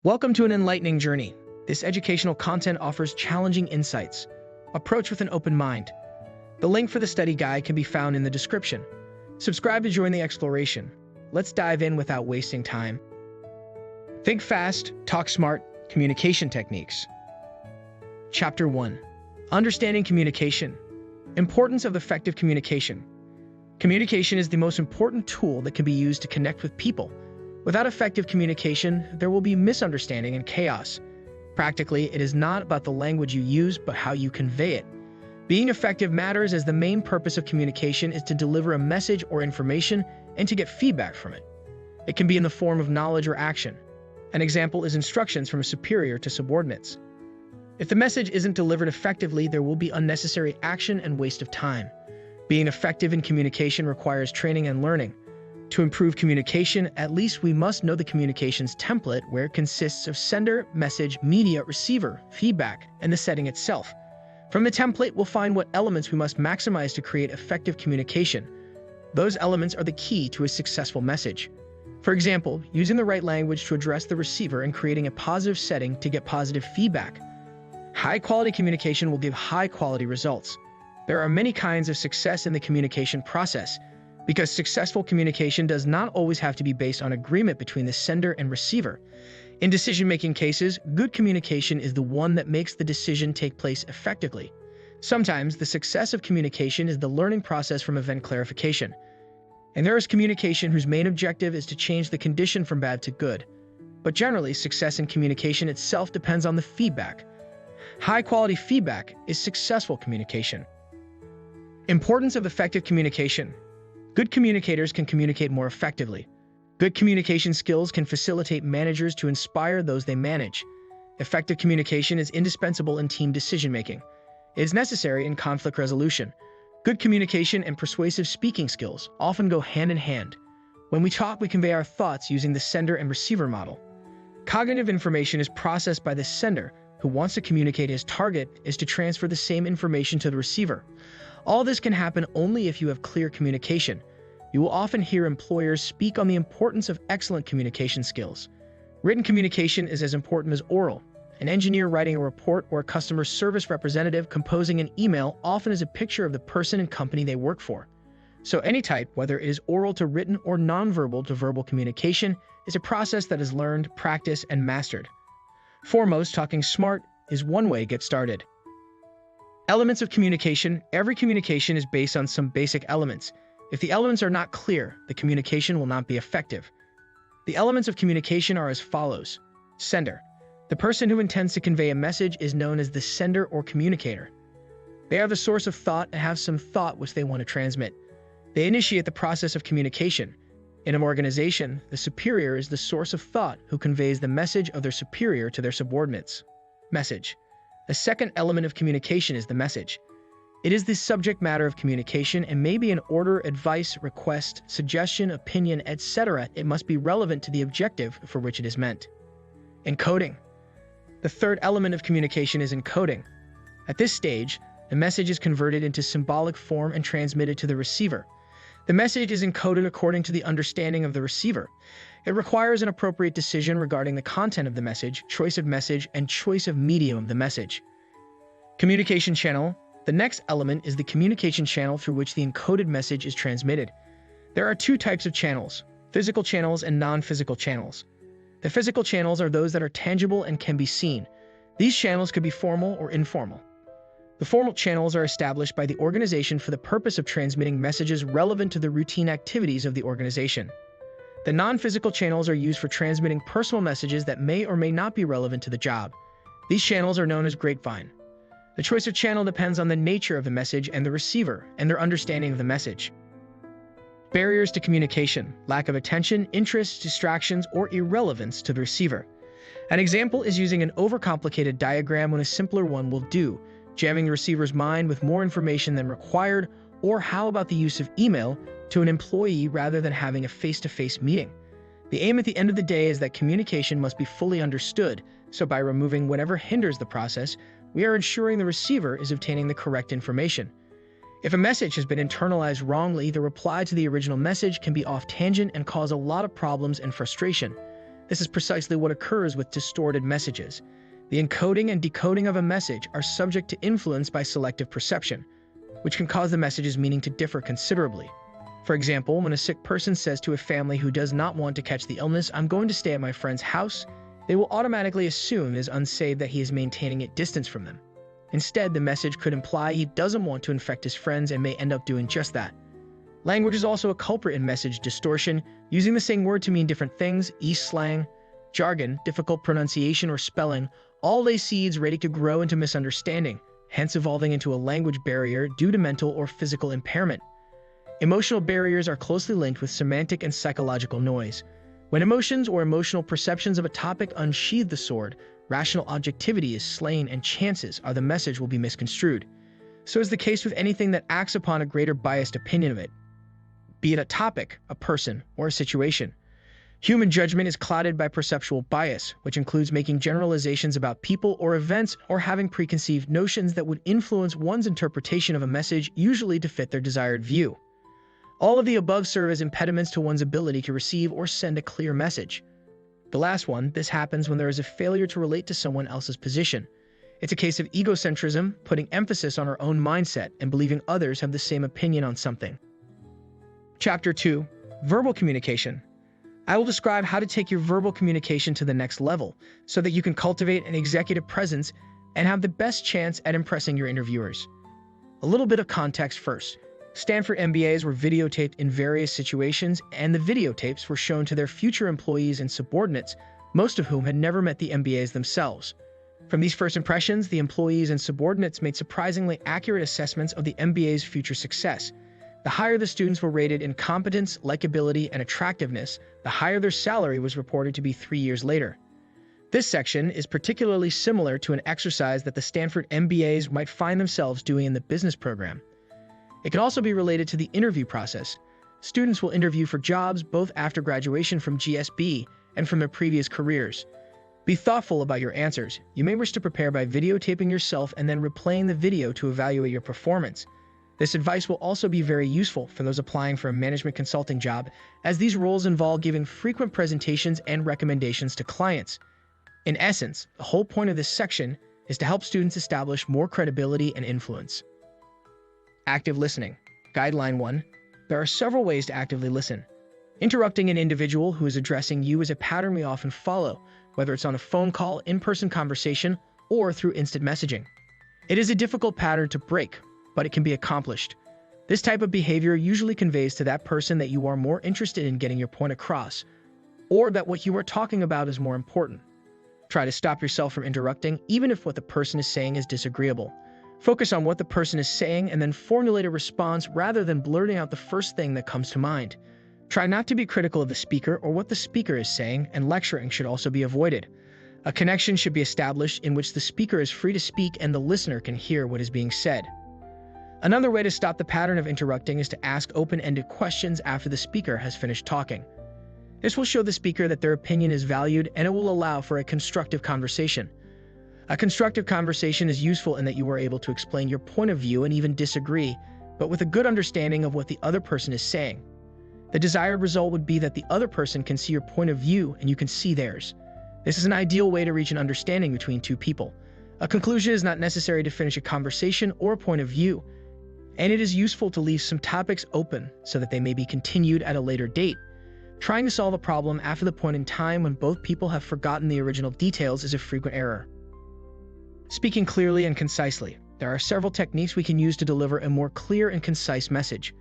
Welcome to an enlightening journey. This educational content offers challenging insights. Approach with an open mind. The link for the study guide can be found in the description. Subscribe to join the exploration. Let's dive in without wasting time. Think fast, talk smart, communication techniques. Chapter 1. Understanding communication. Importance of effective communication. Communication is the most important tool that can be used to connect with people. Without effective communication, there will be misunderstanding and chaos. Practically, it is not about the language you use, but how you convey it. Being effective matters, as the main purpose of communication is to deliver a message or information and to get feedback from it. It can be in the form of knowledge or action. An example is instructions from a superior to subordinates. If the message isn't delivered effectively, there will be unnecessary action and waste of time. Being effective in communication requires training and learning. To improve communication, at least we must know the communications template, where it consists of sender, message, media, receiver, feedback, and the setting itself. From the template, we'll find what elements we must maximize to create effective communication. Those elements are the key to a successful message. For example, using the right language to address the receiver and creating a positive setting to get positive feedback. High-quality communication will give high-quality results. There are many kinds of success in the communication process, because successful communication does not always have to be based on agreement between the sender and receiver. In decision-making cases, good communication is the one that makes the decision take place effectively. Sometimes, the success of communication is the learning process from event clarification. And there is communication whose main objective is to change the condition from bad to good. But generally, success in communication itself depends on the feedback. High-quality feedback is successful communication. Importance of effective communication. Good communicators can communicate more effectively. Good communication skills can facilitate managers to inspire those they manage. Effective communication is indispensable in team decision-making. It is necessary in conflict resolution. Good communication and persuasive speaking skills often go hand in hand. When we talk, we convey our thoughts using the sender and receiver model. Cognitive information is processed by the sender, who wants to communicate. His target is to transfer the same information to the receiver. All this can happen only if you have clear communication. You will often hear employers speak on the importance of excellent communication skills. Written communication is as important as oral. An engineer writing a report or a customer service representative composing an email often is a picture of the person and company they work for. So any type, whether it is oral to written or nonverbal to verbal communication, is a process that is learned, practiced, and mastered. Foremost, talking smart is one way to get started. Elements of communication. Every communication is based on some basic elements. If the elements are not clear, the communication will not be effective. The elements of communication are as follows. Sender. The person who intends to convey a message is known as the sender or communicator. They are the source of thought and have some thought which they want to transmit. They initiate the process of communication. In an organization, the superior is the source of thought who conveys the message of their superior to their subordinates. Message. A second element of communication is the message. It is the subject matter of communication and may be an order, advice, request, suggestion, opinion, etc. It must be relevant to the objective for which it is meant. Encoding. The third element of communication is encoding. At this stage, the message is converted into symbolic form and transmitted to the receiver. The message is encoded according to the understanding of the receiver. It requires an appropriate decision regarding the content of the message, choice of message, and choice of medium of the message. Communication channel. The next element is the communication channel through which the encoded message is transmitted. There are two types of channels, physical channels and non-physical channels. The physical channels are those that are tangible and can be seen. These channels could be formal or informal. The formal channels are established by the organization for the purpose of transmitting messages relevant to the routine activities of the organization. The non-physical channels are used for transmitting personal messages that may or may not be relevant to the job. These channels are known as grapevine. The choice of channel depends on the nature of the message and the receiver, and their understanding of the message. Barriers to communication. Lack of attention, interest, distractions, or irrelevance to the receiver. An example is using an overcomplicated diagram when a simpler one will do, jamming the receiver's mind with more information than required, or how about the use of email to an employee rather than having a face-to-face meeting. The aim at the end of the day is that communication must be fully understood, so by removing whatever hinders the process, we are ensuring the receiver is obtaining the correct information. If a message has been internalized wrongly, the reply to the original message can be off tangent and cause a lot of problems and frustration. This is precisely what occurs with distorted messages. The encoding and decoding of a message are subject to influence by selective perception, which can cause the message's meaning to differ considerably. For example, when a sick person says to a family who does not want to catch the illness, "I'm going to stay at my friend's house," they will automatically assume it is unsafe that he is maintaining a distance from them. Instead, the message could imply he doesn't want to infect his friends and may end up doing just that. Language is also a culprit in message distortion, using the same word to mean different things. East slang, jargon, difficult pronunciation, or spelling all lay seeds ready to grow into misunderstanding, hence evolving into a language barrier due to mental or physical impairment. Emotional barriers are closely linked with semantic and psychological noise. When emotions or emotional perceptions of a topic unsheathe the sword, rational objectivity is slain and chances are the message will be misconstrued. So is the case with anything that acts upon a greater biased opinion of it, be it a topic, a person, or a situation. Human judgment is clouded by perceptual bias, which includes making generalizations about people or events or having preconceived notions that would influence one's interpretation of a message, usually to fit their desired view. All of the above serve as impediments to one's ability to receive or send a clear message. The last one, this happens when there is a failure to relate to someone else's position. It's a case of egocentrism, putting emphasis on our own mindset and believing others have the same opinion on something. Chapter 2. Verbal Communication. I will describe how to take your verbal communication to the next level so that you can cultivate an executive presence and have the best chance at impressing your interviewers. A little bit of context first. Stanford MBAs were videotaped in various situations, and the videotapes were shown to their future employees and subordinates, most of whom had never met the MBAs themselves. From these first impressions, the employees and subordinates made surprisingly accurate assessments of the MBA's future success. The higher the students were rated in competence, likability, and attractiveness, the higher their salary was reported to be 3 years later. This section is particularly similar to an exercise that the Stanford MBAs might find themselves doing in the business program. It can also be related to the interview process. Students will interview for jobs both after graduation from GSB and from their previous careers. Be thoughtful about your answers. You may wish to prepare by videotaping yourself and then replaying the video to evaluate your performance. This advice will also be very useful for those applying for a management consulting job, as these roles involve giving frequent presentations and recommendations to clients. In essence, the whole point of this section is to help students establish more credibility and influence. Active listening. Guideline 1. There are several ways to actively listen. Interrupting an individual who is addressing you is a pattern we often follow, whether it's on a phone call, in-person conversation, or through instant messaging. It is a difficult pattern to break, but it can be accomplished. This type of behavior usually conveys to that person that you are more interested in getting your point across, or that what you are talking about is more important. Try to stop yourself from interrupting, even if what the person is saying is disagreeable. Focus on what the person is saying and then formulate a response rather than blurting out the first thing that comes to mind. Try not to be critical of the speaker or what the speaker is saying, and lecturing should also be avoided. A connection should be established in which the speaker is free to speak and the listener can hear what is being said. Another way to stop the pattern of interrupting is to ask open-ended questions after the speaker has finished talking. This will show the speaker that their opinion is valued, and it will allow for a constructive conversation. A constructive conversation is useful in that you are able to explain your point of view and even disagree, but with a good understanding of what the other person is saying. The desired result would be that the other person can see your point of view and you can see theirs. This is an ideal way to reach an understanding between two people. A conclusion is not necessary to finish a conversation or a point of view, and it is useful to leave some topics open so that they may be continued at a later date. Trying to solve a problem after the point in time when both people have forgotten the original details is a frequent error. Speaking clearly and concisely. There are several techniques we can use to deliver a more clear and concise message.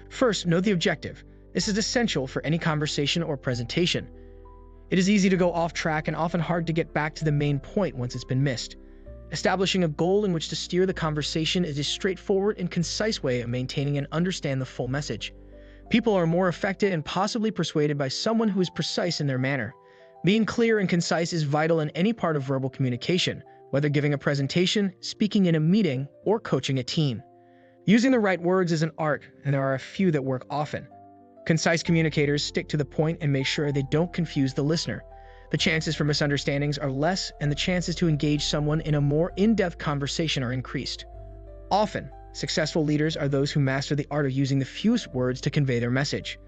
First, know the objective. This is essential for any conversation or presentation. It is easy to go off track and often hard to get back to the main point once it's been missed. Establishing a goal in which to steer the conversation is a straightforward and concise way of maintaining and understand the full message. People are more affected and possibly persuaded by someone who is precise in their manner. Being clear and concise is vital in any part of verbal communication, whether giving a presentation, speaking in a meeting, or coaching a team. Using the right words is an art, and there are a few that work often. Concise communicators stick to the point and make sure they don't confuse the listener. The chances for misunderstandings are less, and the chances to engage someone in a more in-depth conversation are increased. Often, successful leaders are those who master the art of using the fewest words to convey their message.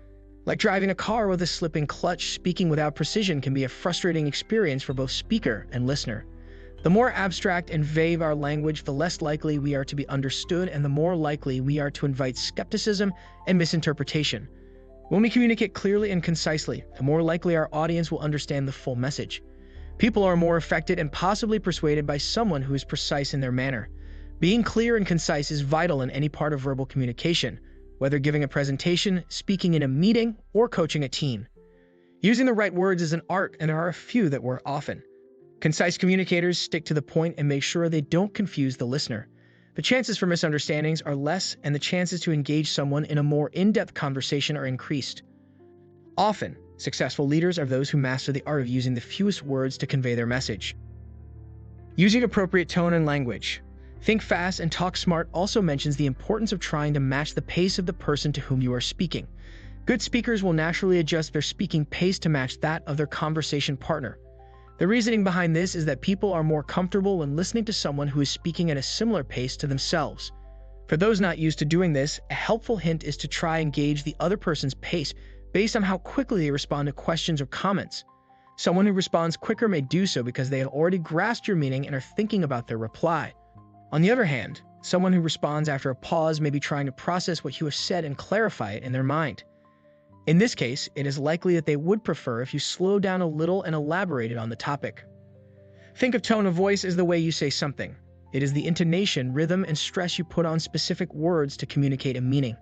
Like driving a car with a slipping clutch, speaking without precision can be a frustrating experience for both speaker and listener. The more abstract and vague our language, the less likely we are to be understood and the more likely we are to invite skepticism and misinterpretation. When we communicate clearly and concisely, the more likely our audience will understand the full message. People are more affected and possibly persuaded by someone who is precise in their manner. Being clear and concise is vital in any part of verbal communication, whether giving a presentation, speaking in a meeting, or coaching a team. Using the right words is an art, and there are a few that work often. Concise communicators stick to the point and make sure they don't confuse the listener. The chances for misunderstandings are less, and the chances to engage someone in a more in-depth conversation are increased. Often, successful leaders are those who master the art of using the fewest words to convey their message. Using appropriate tone and language. Think fast and talk smart also mentions the importance of trying to match the pace of the person to whom you are speaking. Good speakers will naturally adjust their speaking pace to match that of their conversation partner. The reasoning behind this is that people are more comfortable when listening to someone who is speaking at a similar pace to themselves. For those not used to doing this, a helpful hint is to try and gauge the other person's pace based on how quickly they respond to questions or comments. Someone who responds quicker may do so because they have already grasped your meaning and are thinking about their reply. On the other hand, someone who responds after a pause may be trying to process what you have said and clarify it in their mind. In this case, it is likely that they would prefer if you slow down a little and elaborated on the topic. Think of tone of voice as the way you say something. It is the intonation, rhythm, and stress you put on specific words to communicate a meaning.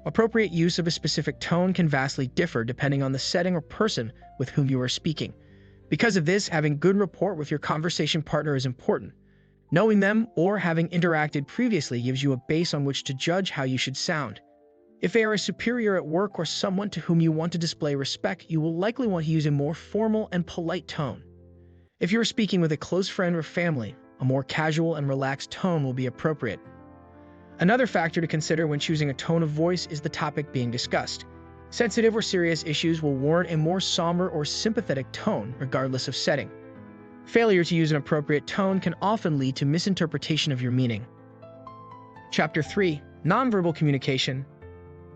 Appropriate use of a specific tone can vastly differ depending on the setting or person with whom you are speaking. Because of this, having good rapport with your conversation partner is important. Knowing them or having interacted previously gives you a base on which to judge how you should sound. If they are a superior at work or someone to whom you want to display respect, you will likely want to use a more formal and polite tone. If you are speaking with a close friend or family, a more casual and relaxed tone will be appropriate. Another factor to consider when choosing a tone of voice is the topic being discussed. Sensitive or serious issues will warrant a more somber or sympathetic tone, regardless of setting. Failure to use an appropriate tone can often lead to misinterpretation of your meaning. Chapter 3. Nonverbal Communication.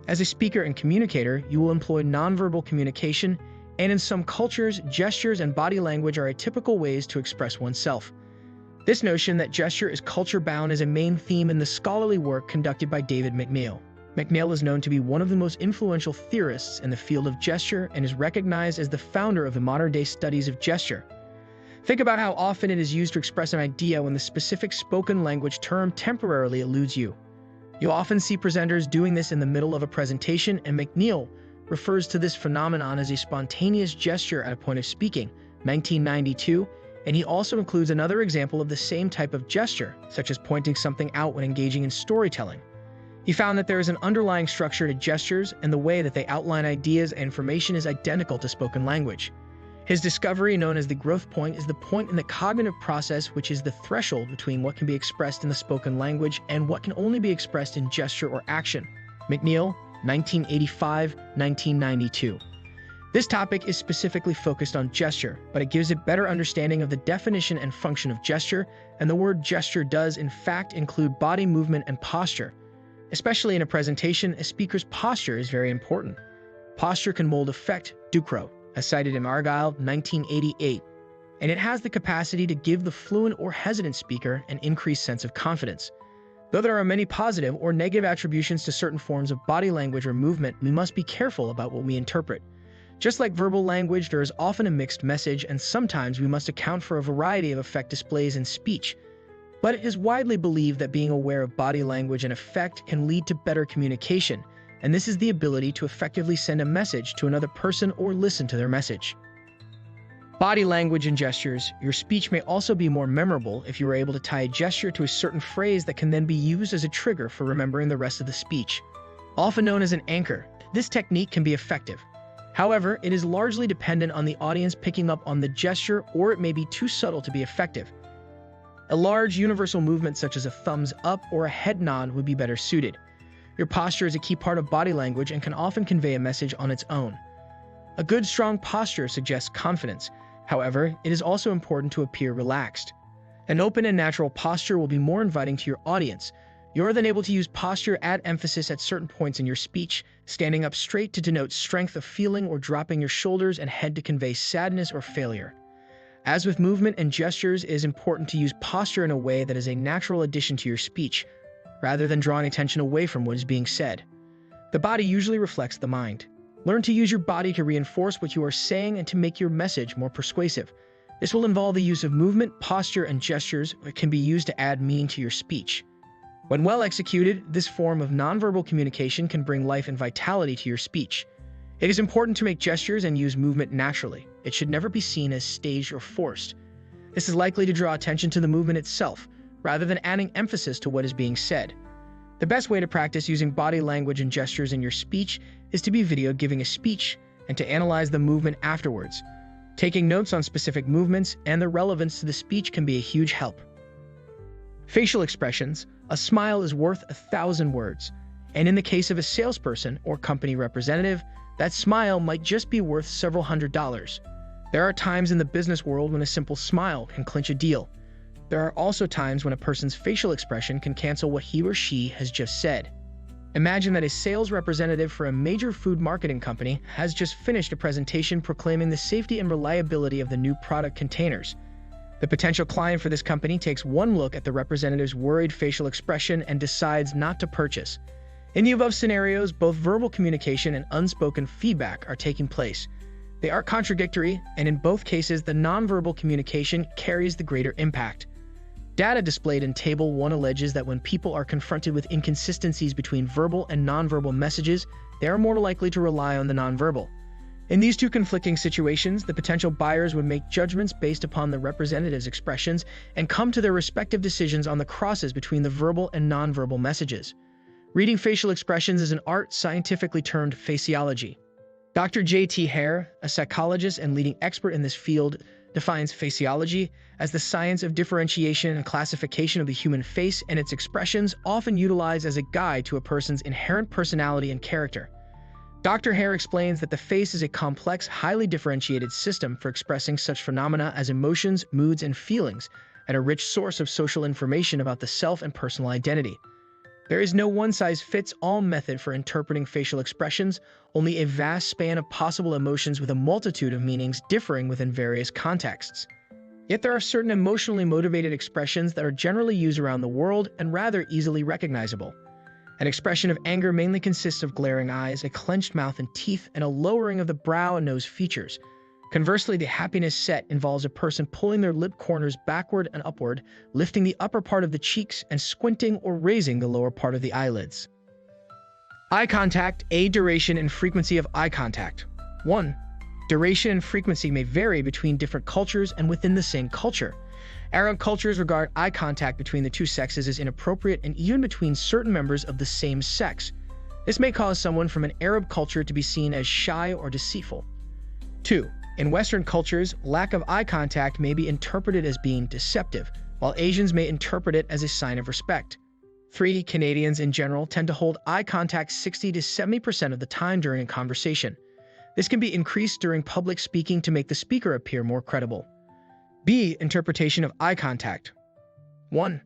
As a speaker and communicator, you will employ nonverbal communication, and in some cultures, gestures and body language are typical ways to express oneself. This notion that gesture is culture-bound is a main theme in the scholarly work conducted by David McNeill. McNeill is known to be one of the most influential theorists in the field of gesture and is recognized as the founder of the modern-day studies of gesture. Think about how often it is used to express an idea when the specific spoken language term temporarily eludes you. You'll often see presenters doing this in the middle of a presentation, and McNeill refers to this phenomenon as a spontaneous gesture at a point of speaking, 1992, and he also includes another example of the same type of gesture, such as pointing something out when engaging in storytelling. He found that there is an underlying structure to gestures, and the way that they outline ideas and information is identical to spoken language. His discovery, known as the growth point, is the point in the cognitive process which is the threshold between what can be expressed in the spoken language and what can only be expressed in gesture or action. McNeill, 1985-1992. This topic is specifically focused on gesture, but it gives a better understanding of the definition and function of gesture, and the word gesture does in fact include body movement and posture. Especially in a presentation, a speaker's posture is very important. Posture can mold effect, Ducrot, as cited in Argyll, 1988, and it has the capacity to give the fluent or hesitant speaker an increased sense of confidence. Though there are many positive or negative attributions to certain forms of body language or movement, we must be careful about what we interpret. Just like verbal language, there is often a mixed message, and sometimes we must account for a variety of effect displays in speech. But it is widely believed that being aware of body language and effect can lead to better communication, and this is the ability to effectively send a message to another person or listen to their message. Body language and gestures. Your speech may also be more memorable if you are able to tie a gesture to a certain phrase that can then be used as a trigger for remembering the rest of the speech. Often known as an anchor, this technique can be effective. However, it is largely dependent on the audience picking up on the gesture, or it may be too subtle to be effective. A large universal movement such as a thumbs up or a head nod would be better suited. Your posture is a key part of body language and can often convey a message on its own. A good, strong posture suggests confidence. However, it is also important to appear relaxed. An open and natural posture will be more inviting to your audience. You are then able to use posture, add emphasis at certain points in your speech, standing up straight to denote strength of feeling, or dropping your shoulders and head to convey sadness or failure. As with movement and gestures, it is important to use posture in a way that is a natural addition to your speech, rather than drawing attention away from what is being said. The body usually reflects the mind. Learn to use your body to reinforce what you are saying and to make your message more persuasive. This will involve the use of movement, posture, and gestures that can be used to add meaning to your speech. When well executed, this form of nonverbal communication can bring life and vitality to your speech. It is important to make gestures and use movement naturally. It should never be seen as staged or forced. This is likely to draw attention to the movement itself, rather than adding emphasis to what is being said. The best way to practice using body language and gestures in your speech is to be videoed giving a speech and to analyze the movement afterwards. Taking notes on specific movements and their relevance to the speech can be a huge help. Facial expressions. A smile is worth 1,000 words. And in the case of a salesperson or company representative, that smile might just be worth several $100s. There are times in the business world when a simple smile can clinch a deal. There are also times when a person's facial expression can cancel what he or she has just said. Imagine that a sales representative for a major food marketing company has just finished a presentation proclaiming the safety and reliability of the new product containers. The potential client for this company takes one look at the representative's worried facial expression and decides not to purchase. In the above scenarios, both verbal communication and unspoken feedback are taking place. They are contradictory, and in both cases, the nonverbal communication carries the greater impact. Data displayed in Table 1 alleges that when people are confronted with inconsistencies between verbal and nonverbal messages, they are more likely to rely on the nonverbal. In these two conflicting situations, the potential buyers would make judgments based upon the representative's expressions and come to their respective decisions on the crosses between the verbal and nonverbal messages. Reading facial expressions is an art scientifically termed faciology. Dr. J.T. Hare, a psychologist and leading expert in this field, defines faciology as the science of differentiation and classification of the human face and its expressions, often utilized as a guide to a person's inherent personality and character. Dr. Hare explains that the face is a complex, highly differentiated system for expressing such phenomena as emotions, moods, and feelings, and a rich source of social information about the self and personal identity. There is no one-size-fits-all method for interpreting facial expressions, only a vast span of possible emotions with a multitude of meanings differing within various contexts. Yet there are certain emotionally motivated expressions that are generally used around the world and rather easily recognizable. An expression of anger mainly consists of glaring eyes, a clenched mouth and teeth, and a lowering of the brow and nose features. Conversely, the happiness set involves a person pulling their lip corners backward and upward, lifting the upper part of the cheeks, and squinting or raising the lower part of the eyelids. Eye contact. A. Duration and frequency of eye contact. 1. Duration and frequency may vary between different cultures and within the same culture. Arab cultures regard eye contact between the two sexes as inappropriate, and even between certain members of the same sex. This may cause someone from an Arab culture to be seen as shy or deceitful. 2. In Western cultures, lack of eye contact may be interpreted as being deceptive, while Asians may interpret it as a sign of respect. 3. Canadians in general tend to hold eye contact 60 to 70% of the time during a conversation. This can be increased during public speaking to make the speaker appear more credible. B. Interpretation of eye contact. 1.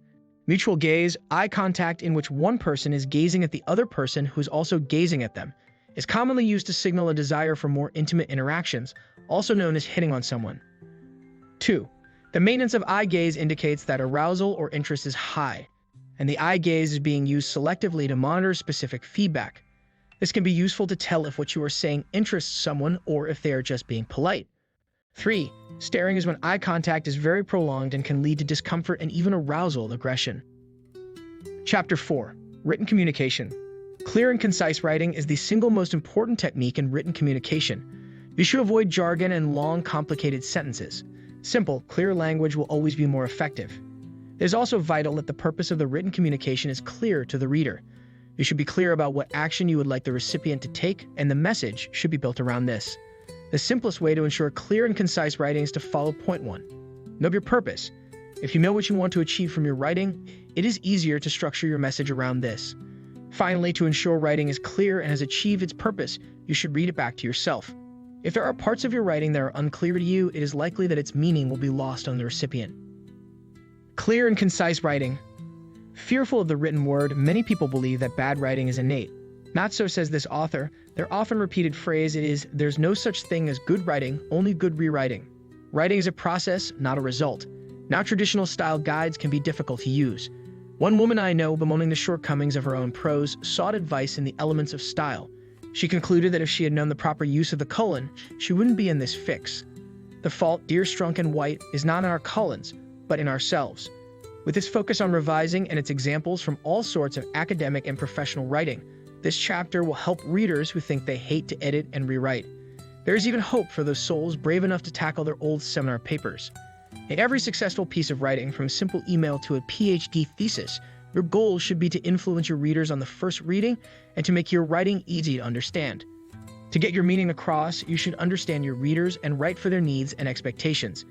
Mutual gaze. Eye contact in which one person is gazing at the other person who is also gazing at them is commonly used to signal a desire for more intimate interactions, also known as hitting on someone. 2. The maintenance of eye gaze indicates that arousal or interest is high, and the eye gaze is being used selectively to monitor specific feedback. This can be useful to tell if what you are saying interests someone or if they are just being polite. 3. Staring is when eye contact is very prolonged and can lead to discomfort and even arousal aggression. Chapter 4. Written communication. Clear and concise writing is the single most important technique in written communication. You should avoid jargon and long, complicated sentences. Simple, clear language will always be more effective. It is also vital that the purpose of the written communication is clear to the reader. You should be clear about what action you would like the recipient to take, and the message should be built around this. The simplest way to ensure clear and concise writing is to follow point 1. Know your purpose. If you know what you want to achieve from your writing, it is easier to structure your message around this. Finally, to ensure writing is clear and has achieved its purpose, you should read it back to yourself. If there are parts of your writing that are unclear to you, it is likely that its meaning will be lost on the recipient. Clear and concise writing. Fearful of the written word, many people believe that bad writing is innate. Not so, says this author. Their often repeated phrase is, "There's no such thing as good writing, only good rewriting." Writing is a process, not a result. Now, traditional style guides can be difficult to use. One woman I know, bemoaning the shortcomings of her own prose, sought advice in the elements of style. She concluded that if she had known the proper use of the colon, she wouldn't be in this fix. The fault, dear Strunk and White, is not in our colons, but in ourselves. With its focus on revising and its examples from all sorts of academic and professional writing, this chapter will help readers who think they hate to edit and rewrite. There is even hope for those souls brave enough to tackle their old seminar papers. In every successful piece of writing, from a simple email to a PhD thesis, your goal should be to influence your readers on the first reading and to make your writing easy to understand. To get your meaning across, you should understand your readers and write for their needs and expectations.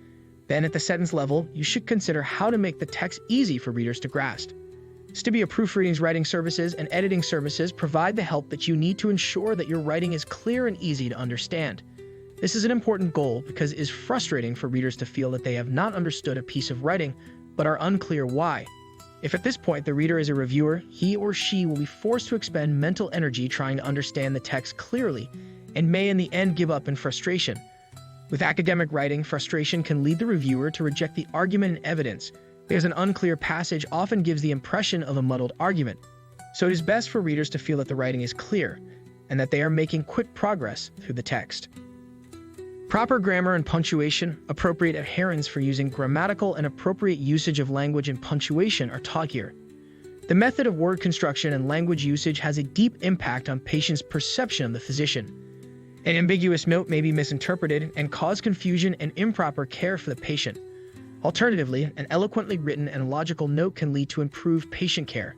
Then, at the sentence level, you should consider how to make the text easy for readers to grasp. Stibia Proofreading's writing services and editing services provide the help that you need to ensure that your writing is clear and easy to understand. This is an important goal because it is frustrating for readers to feel that they have not understood a piece of writing but are unclear why. If at this point the reader is a reviewer, he or she will be forced to expend mental energy trying to understand the text clearly and may in the end give up in frustration. With academic writing, frustration can lead the reviewer to reject the argument and evidence, because an unclear passage often gives the impression of a muddled argument. So it is best for readers to feel that the writing is clear and that they are making quick progress through the text. Proper grammar and punctuation, appropriate adherence for using grammatical and appropriate usage of language and punctuation are taught here. The method of word construction and language usage has a deep impact on patients' perception of the physician. An ambiguous note may be misinterpreted and cause confusion and improper care for the patient. Alternatively, an eloquently written and logical note can lead to improved patient care.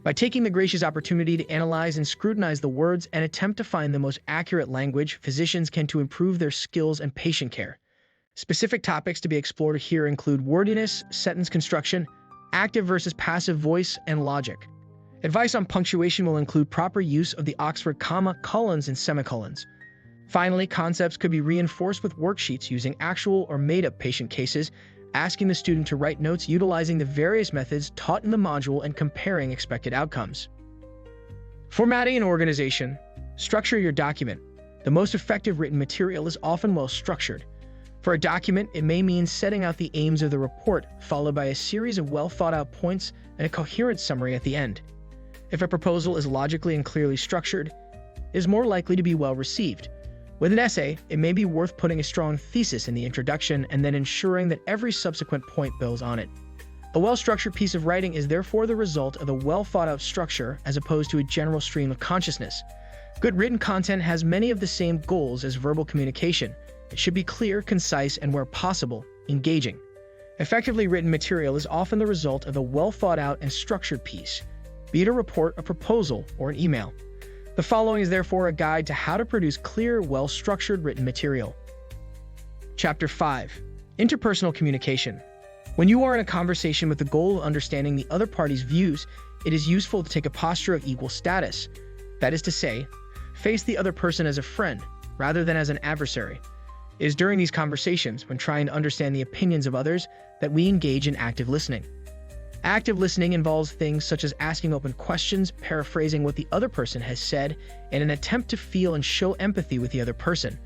By taking the gracious opportunity to analyze and scrutinize the words and attempt to find the most accurate language, physicians can to improve their skills and patient care. Specific topics to be explored here include wordiness, sentence construction, active versus passive voice, and logic. Advice on punctuation will include proper use of the Oxford comma, colons, and semicolons. Finally, concepts could be reinforced with worksheets using actual or made-up patient cases, asking the student to write notes utilizing the various methods taught in the module and comparing expected outcomes. Formatting and organization. Structure your document. The most effective written material is often well structured. For a document, it may mean setting out the aims of the report, followed by a series of well-thought-out points and a coherent summary at the end. If a proposal is logically and clearly structured, it is more likely to be well received. With an essay, it may be worth putting a strong thesis in the introduction and then ensuring that every subsequent point builds on it. A well-structured piece of writing is therefore the result of a well-thought-out structure as opposed to a general stream of consciousness. Good written content has many of the same goals as verbal communication. It should be clear, concise, and where possible, engaging. Effectively written material is often the result of a well-thought-out and structured piece, be it a report, a proposal, or an email. The following is therefore a guide to how to produce clear, well-structured written material. Chapter 5. Interpersonal communication. When you are in a conversation with the goal of understanding the other party's views, it is useful to take a posture of equal status. That is to say, face the other person as a friend, rather than as an adversary. It is during these conversations, when trying to understand the opinions of others, that we engage in active listening. Active listening involves things such as asking open questions, paraphrasing what the other person has said, in an attempt to feel and show empathy with the other person.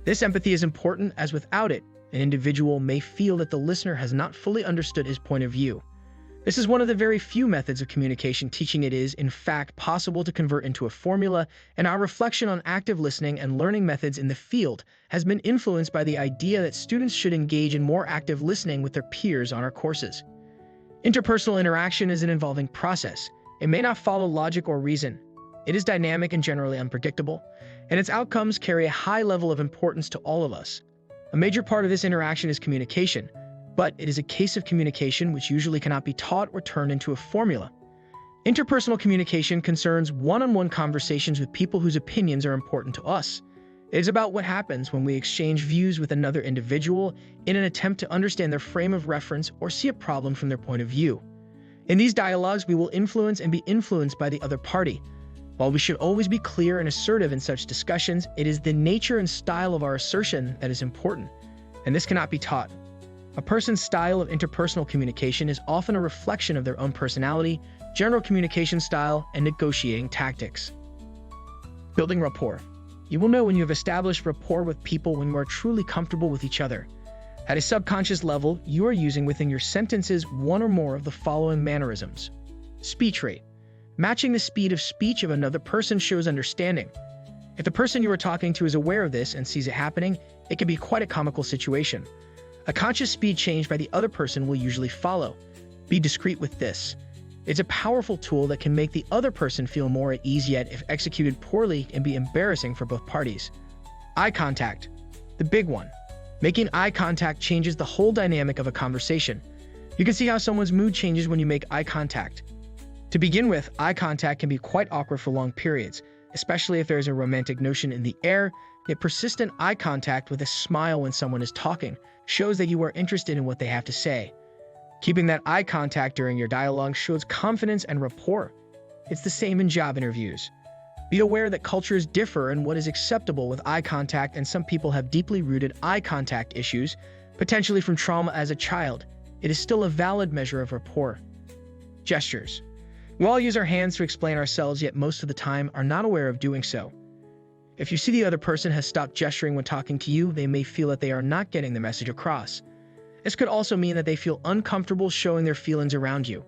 This empathy is important as without it, an individual may feel that the listener has not fully understood his point of view. This is one of the very few methods of communication teaching it is, in fact, possible to convert into a formula, and our reflection on active listening and learning methods in the field has been influenced by the idea that students should engage in more active listening with their peers on our courses. Interpersonal interaction is an involving process. It may not follow logic or reason. It is dynamic and generally unpredictable, and its outcomes carry a high level of importance to all of us. A major part of this interaction is communication, but it is a case of communication which usually cannot be taught or turned into a formula. Interpersonal communication concerns one-on-one conversations with people whose opinions are important to us. It is about what happens when we exchange views with another individual in an attempt to understand their frame of reference or see a problem from their point of view. In these dialogues, we will influence and be influenced by the other party. While we should always be clear and assertive in such discussions, it is the nature and style of our assertion that is important, and this cannot be taught. A person's style of interpersonal communication is often a reflection of their own personality, general communication style, and negotiating tactics. Building rapport. You will know when you have established rapport with people when you are truly comfortable with each other. At a subconscious level, you are using within your sentences one or more of the following mannerisms. Speech rate. Matching the speed of speech of another person shows understanding. If the person you are talking to is aware of this and sees it happening, it can be quite a comical situation. A conscious speed change by the other person will usually follow. Be discreet with this. It's a powerful tool that can make the other person feel more at ease, yet if executed poorly can be embarrassing for both parties. Eye contact. The big one. Making eye contact changes the whole dynamic of a conversation. You can see how someone's mood changes when you make eye contact. To begin with, eye contact can be quite awkward for long periods, especially if there is a romantic notion in the air, yet persistent eye contact with a smile when someone is talking shows that you are interested in what they have to say. Keeping that eye contact during your dialogue shows confidence and rapport. It's the same in job interviews. Be aware that cultures differ in what is acceptable with eye contact, and some people have deeply rooted eye contact issues, potentially from trauma as a child. It is still a valid measure of rapport. Gestures. We all use our hands to explain ourselves, yet most of the time are not aware of doing so. If you see the other person has stopped gesturing when talking to you, they may feel that they are not getting the message across. This could also mean that they feel uncomfortable showing their feelings around you.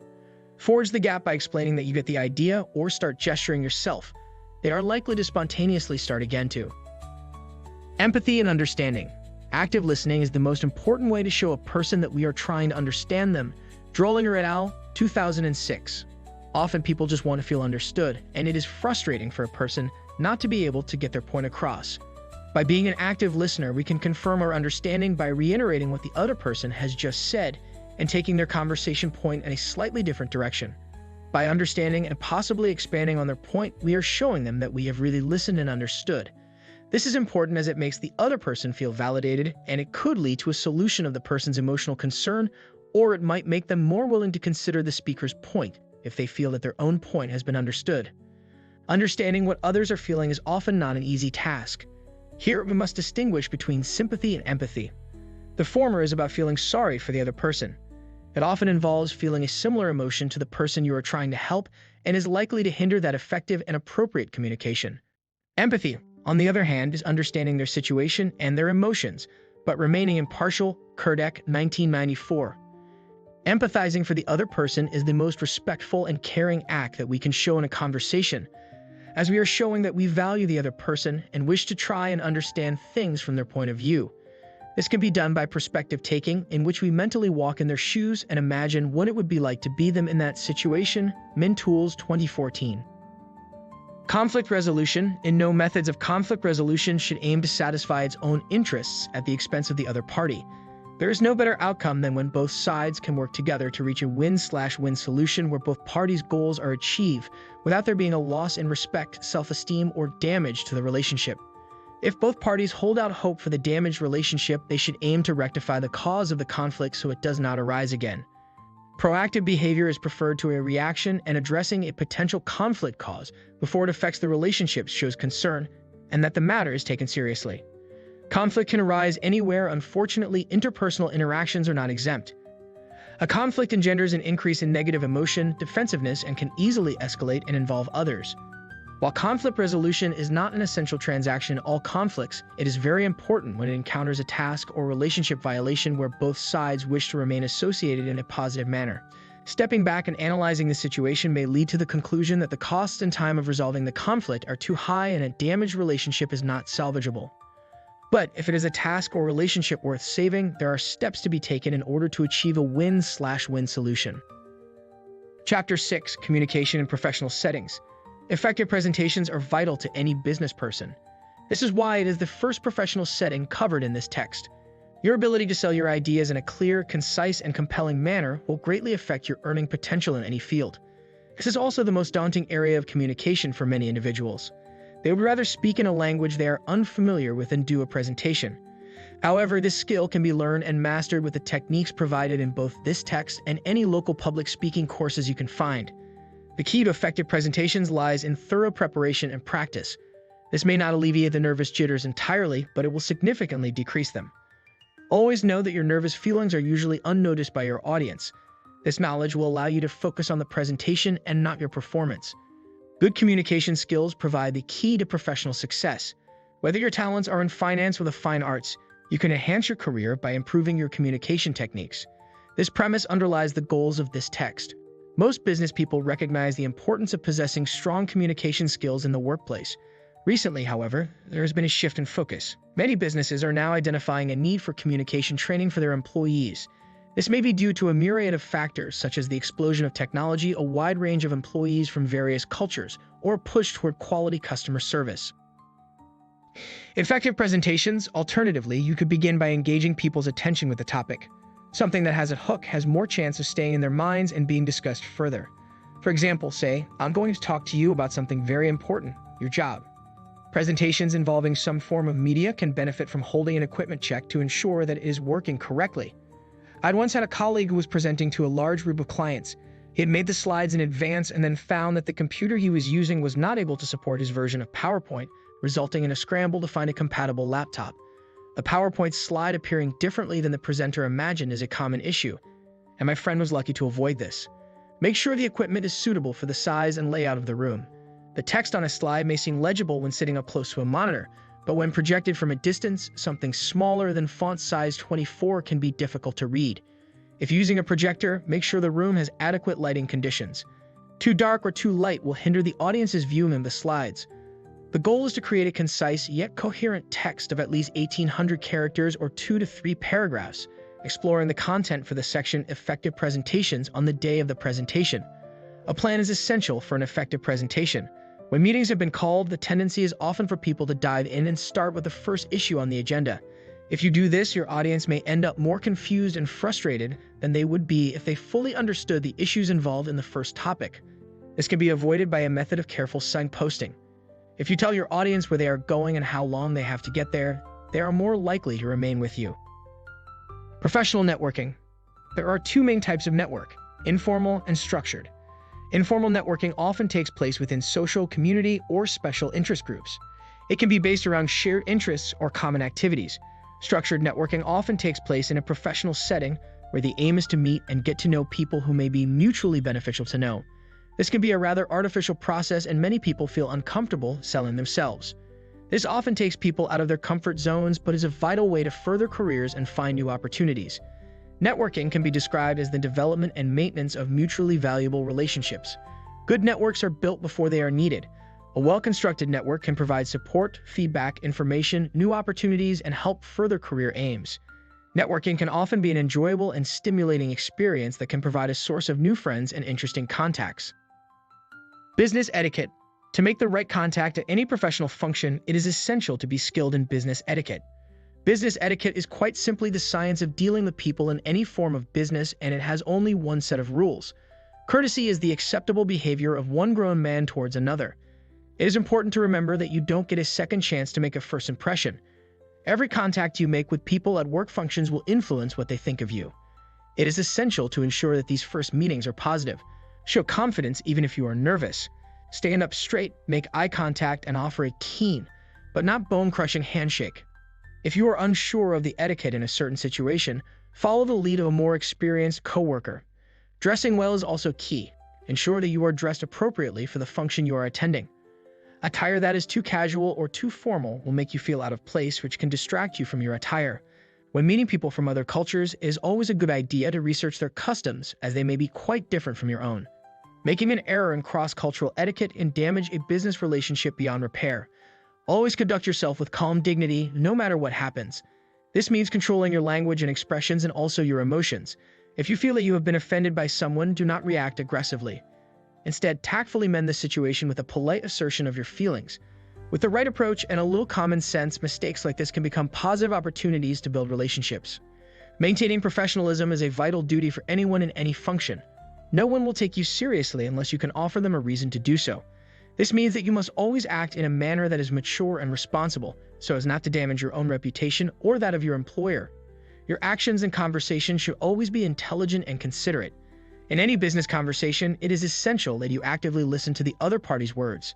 Forge the gap by explaining that you get the idea or start gesturing yourself. They are likely to spontaneously start again too. Empathy and understanding. Active listening is the most important way to show a person that we are trying to understand them. Drollinger et al., 2006. Often people just want to feel understood, and it is frustrating for a person not to be able to get their point across. By being an active listener, we can confirm our understanding by reiterating what the other person has just said and taking their conversation point in a slightly different direction. By understanding and possibly expanding on their point, we are showing them that we have really listened and understood. This is important as it makes the other person feel validated, and it could lead to a solution of the person's emotional concern, or it might make them more willing to consider the speaker's point if they feel that their own point has been understood. Understanding what others are feeling is often not an easy task. Here, we must distinguish between sympathy and empathy. The former is about feeling sorry for the other person. It often involves feeling a similar emotion to the person you are trying to help and is likely to hinder that effective and appropriate communication. Empathy, on the other hand, is understanding their situation and their emotions, but remaining impartial. Kurdek, 1994. Empathizing for the other person is the most respectful and caring act that we can show in a conversation, as we are showing that we value the other person and wish to try and understand things from their point of view. This can be done by perspective taking, in which we mentally walk in their shoes and imagine what it would be like to be them in that situation. Min Tools, 2014. Conflict resolution. In no methods of conflict resolution should aim to satisfy its own interests at the expense of the other party. There is no better outcome than when both sides can work together to reach a win-slash-win solution where both parties' goals are achieved without there being a loss in respect, self-esteem, or damage to the relationship. If both parties hold out hope for the damaged relationship, they should aim to rectify the cause of the conflict so it does not arise again. Proactive behavior is preferred to a reaction, and addressing a potential conflict cause before it affects the relationship shows concern and that the matter is taken seriously. Conflict can arise anywhere. Unfortunately, interpersonal interactions are not exempt. A conflict engenders an increase in negative emotion, defensiveness, and can easily escalate and involve others. While conflict resolution is not an essential transaction in all conflicts, it is very important when it encounters a task or relationship violation where both sides wish to remain associated in a positive manner. Stepping back and analyzing the situation may lead to the conclusion that the cost and time of resolving the conflict are too high and a damaged relationship is not salvageable. But if it is a task or relationship worth saving, there are steps to be taken in order to achieve a win-slash-win solution. Chapter 6. Communication in Professional Settings. Effective presentations are vital to any business person. This is why it is the first professional setting covered in this text. Your ability to sell your ideas in a clear, concise, and compelling manner will greatly affect your earning potential in any field. This is also the most daunting area of communication for many individuals. They would rather speak in a language they are unfamiliar with than do a presentation. However, this skill can be learned and mastered with the techniques provided in both this text and any local public speaking courses you can find. The key to effective presentations lies in thorough preparation and practice. This may not alleviate the nervous jitters entirely, but it will significantly decrease them. Always know that your nervous feelings are usually unnoticed by your audience. This knowledge will allow you to focus on the presentation and not your performance. Good communication skills provide the key to professional success. Whether your talents are in finance or the fine arts, you can enhance your career by improving your communication techniques. This premise underlies the goals of this text. Most business people recognize the importance of possessing strong communication skills in the workplace. Recently, however, there has been a shift in focus. Many businesses are now identifying a need for communication training for their employees. This may be due to a myriad of factors, such as the explosion of technology, a wide range of employees from various cultures, or a push toward quality customer service. Effective presentations. Alternatively, you could begin by engaging people's attention with the topic. Something that has a hook has more chance of staying in their minds and being discussed further. For example, say, "I'm going to talk to you about something very important, your job." Presentations involving some form of media can benefit from holding an equipment check to ensure that it is working correctly. I'd once had a colleague who was presenting to a large group of clients. He had made the slides in advance and then found that the computer he was using was not able to support his version of PowerPoint, resulting in a scramble to find a compatible laptop. A PowerPoint slide appearing differently than the presenter imagined is a common issue, and my friend was lucky to avoid this. Make sure the equipment is suitable for the size and layout of the room. The text on a slide may seem legible when sitting up close to a monitor, but when projected from a distance, something smaller than font size 24 can be difficult to read. If using a projector, make sure the room has adequate lighting conditions. Too dark or too light will hinder the audience's viewing of the slides. The goal is to create a concise yet coherent text of at least 1,800 characters or 2 to 3 paragraphs, exploring the content for the section Effective Presentations on the day of the presentation. A plan is essential for an effective presentation. When meetings have been called, the tendency is often for people to dive in and start with the first issue on the agenda. If you do this, your audience may end up more confused and frustrated than they would be if they fully understood the issues involved in the first topic. This can be avoided by a method of careful signposting. If you tell your audience where they are going and how long they have to get there, they are more likely to remain with you. Professional networking. There are 2 main types of network: informal and structured. Informal networking often takes place within social, community, or special interest groups. It can be based around shared interests or common activities. Structured networking often takes place in a professional setting where the aim is to meet and get to know people who may be mutually beneficial to know. This can be a rather artificial process, and many people feel uncomfortable selling themselves. This often takes people out of their comfort zones, but is a vital way to further careers and find new opportunities. Networking can be described as the development and maintenance of mutually valuable relationships. Good networks are built before they are needed. A well-constructed network can provide support, feedback, information, new opportunities, and help further career aims. Networking can often be an enjoyable and stimulating experience that can provide a source of new friends and interesting contacts. Business etiquette. To make the right contact at any professional function, it is essential to be skilled in business etiquette. Business etiquette is quite simply the science of dealing with people in any form of business, and it has only one set of rules. Courtesy is the acceptable behavior of one grown man towards another. It is important to remember that you don't get a second chance to make a first impression. Every contact you make with people at work functions will influence what they think of you. It is essential to ensure that these first meetings are positive. Show confidence even if you are nervous. Stand up straight, make eye contact, and offer a keen, but not bone-crushing handshake. If you are unsure of the etiquette in a certain situation, follow the lead of a more experienced coworker. Dressing well is also key. Ensure that you are dressed appropriately for the function you are attending. Attire that is too casual or too formal will make you feel out of place, which can distract you from your attire. When meeting people from other cultures, it is always a good idea to research their customs, as they may be quite different from your own. Making an error in cross-cultural etiquette can damage a business relationship beyond repair. Always conduct yourself with calm dignity, no matter what happens. This means controlling your language and expressions and also your emotions. If you feel that you have been offended by someone, do not react aggressively. Instead, tactfully mend the situation with a polite assertion of your feelings. With the right approach and a little common sense, mistakes like this can become positive opportunities to build relationships. Maintaining professionalism is a vital duty for anyone in any function. No one will take you seriously unless you can offer them a reason to do so. This means that you must always act in a manner that is mature and responsible, so as not to damage your own reputation or that of your employer. Your actions and conversations should always be intelligent and considerate. In any business conversation, it is essential that you actively listen to the other party's words.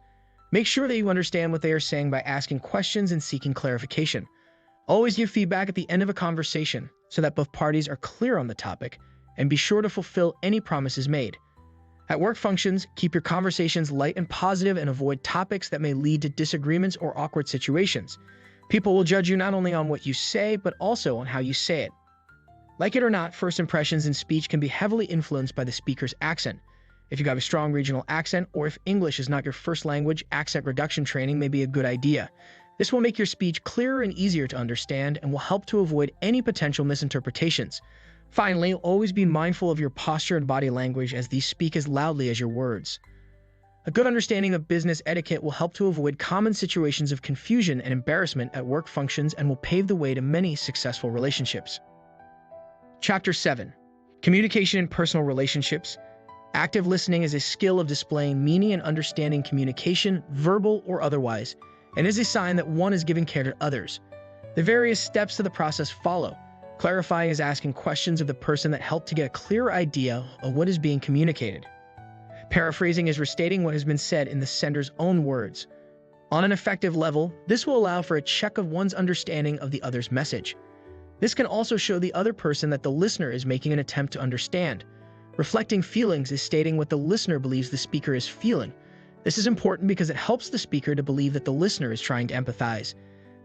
Make sure that you understand what they are saying by asking questions and seeking clarification. Always give feedback at the end of a conversation so that both parties are clear on the topic, and be sure to fulfill any promises made. At work functions, keep your conversations light and positive and avoid topics that may lead to disagreements or awkward situations. People will judge you not only on what you say, but also on how you say it. Like it or not, first impressions in speech can be heavily influenced by the speaker's accent. If you have a strong regional accent, or if English is not your first language, accent reduction training may be a good idea. This will make your speech clearer and easier to understand and will help to avoid any potential misinterpretations. Finally, always be mindful of your posture and body language as these speak as loudly as your words. A good understanding of business etiquette will help to avoid common situations of confusion and embarrassment at work functions and will pave the way to many successful relationships. Chapter 7. Communication in Personal Relationships. Active listening is a skill of displaying meaning and understanding communication, verbal or otherwise, and is a sign that one is giving care to others. The various steps of the process follow. Clarifying is asking questions of the person that help to get a clearer idea of what is being communicated. Paraphrasing is restating what has been said in the sender's own words. On an effective level, this will allow for a check of one's understanding of the other's message. This can also show the other person that the listener is making an attempt to understand. Reflecting feelings is stating what the listener believes the speaker is feeling. This is important because it helps the speaker to believe that the listener is trying to empathize.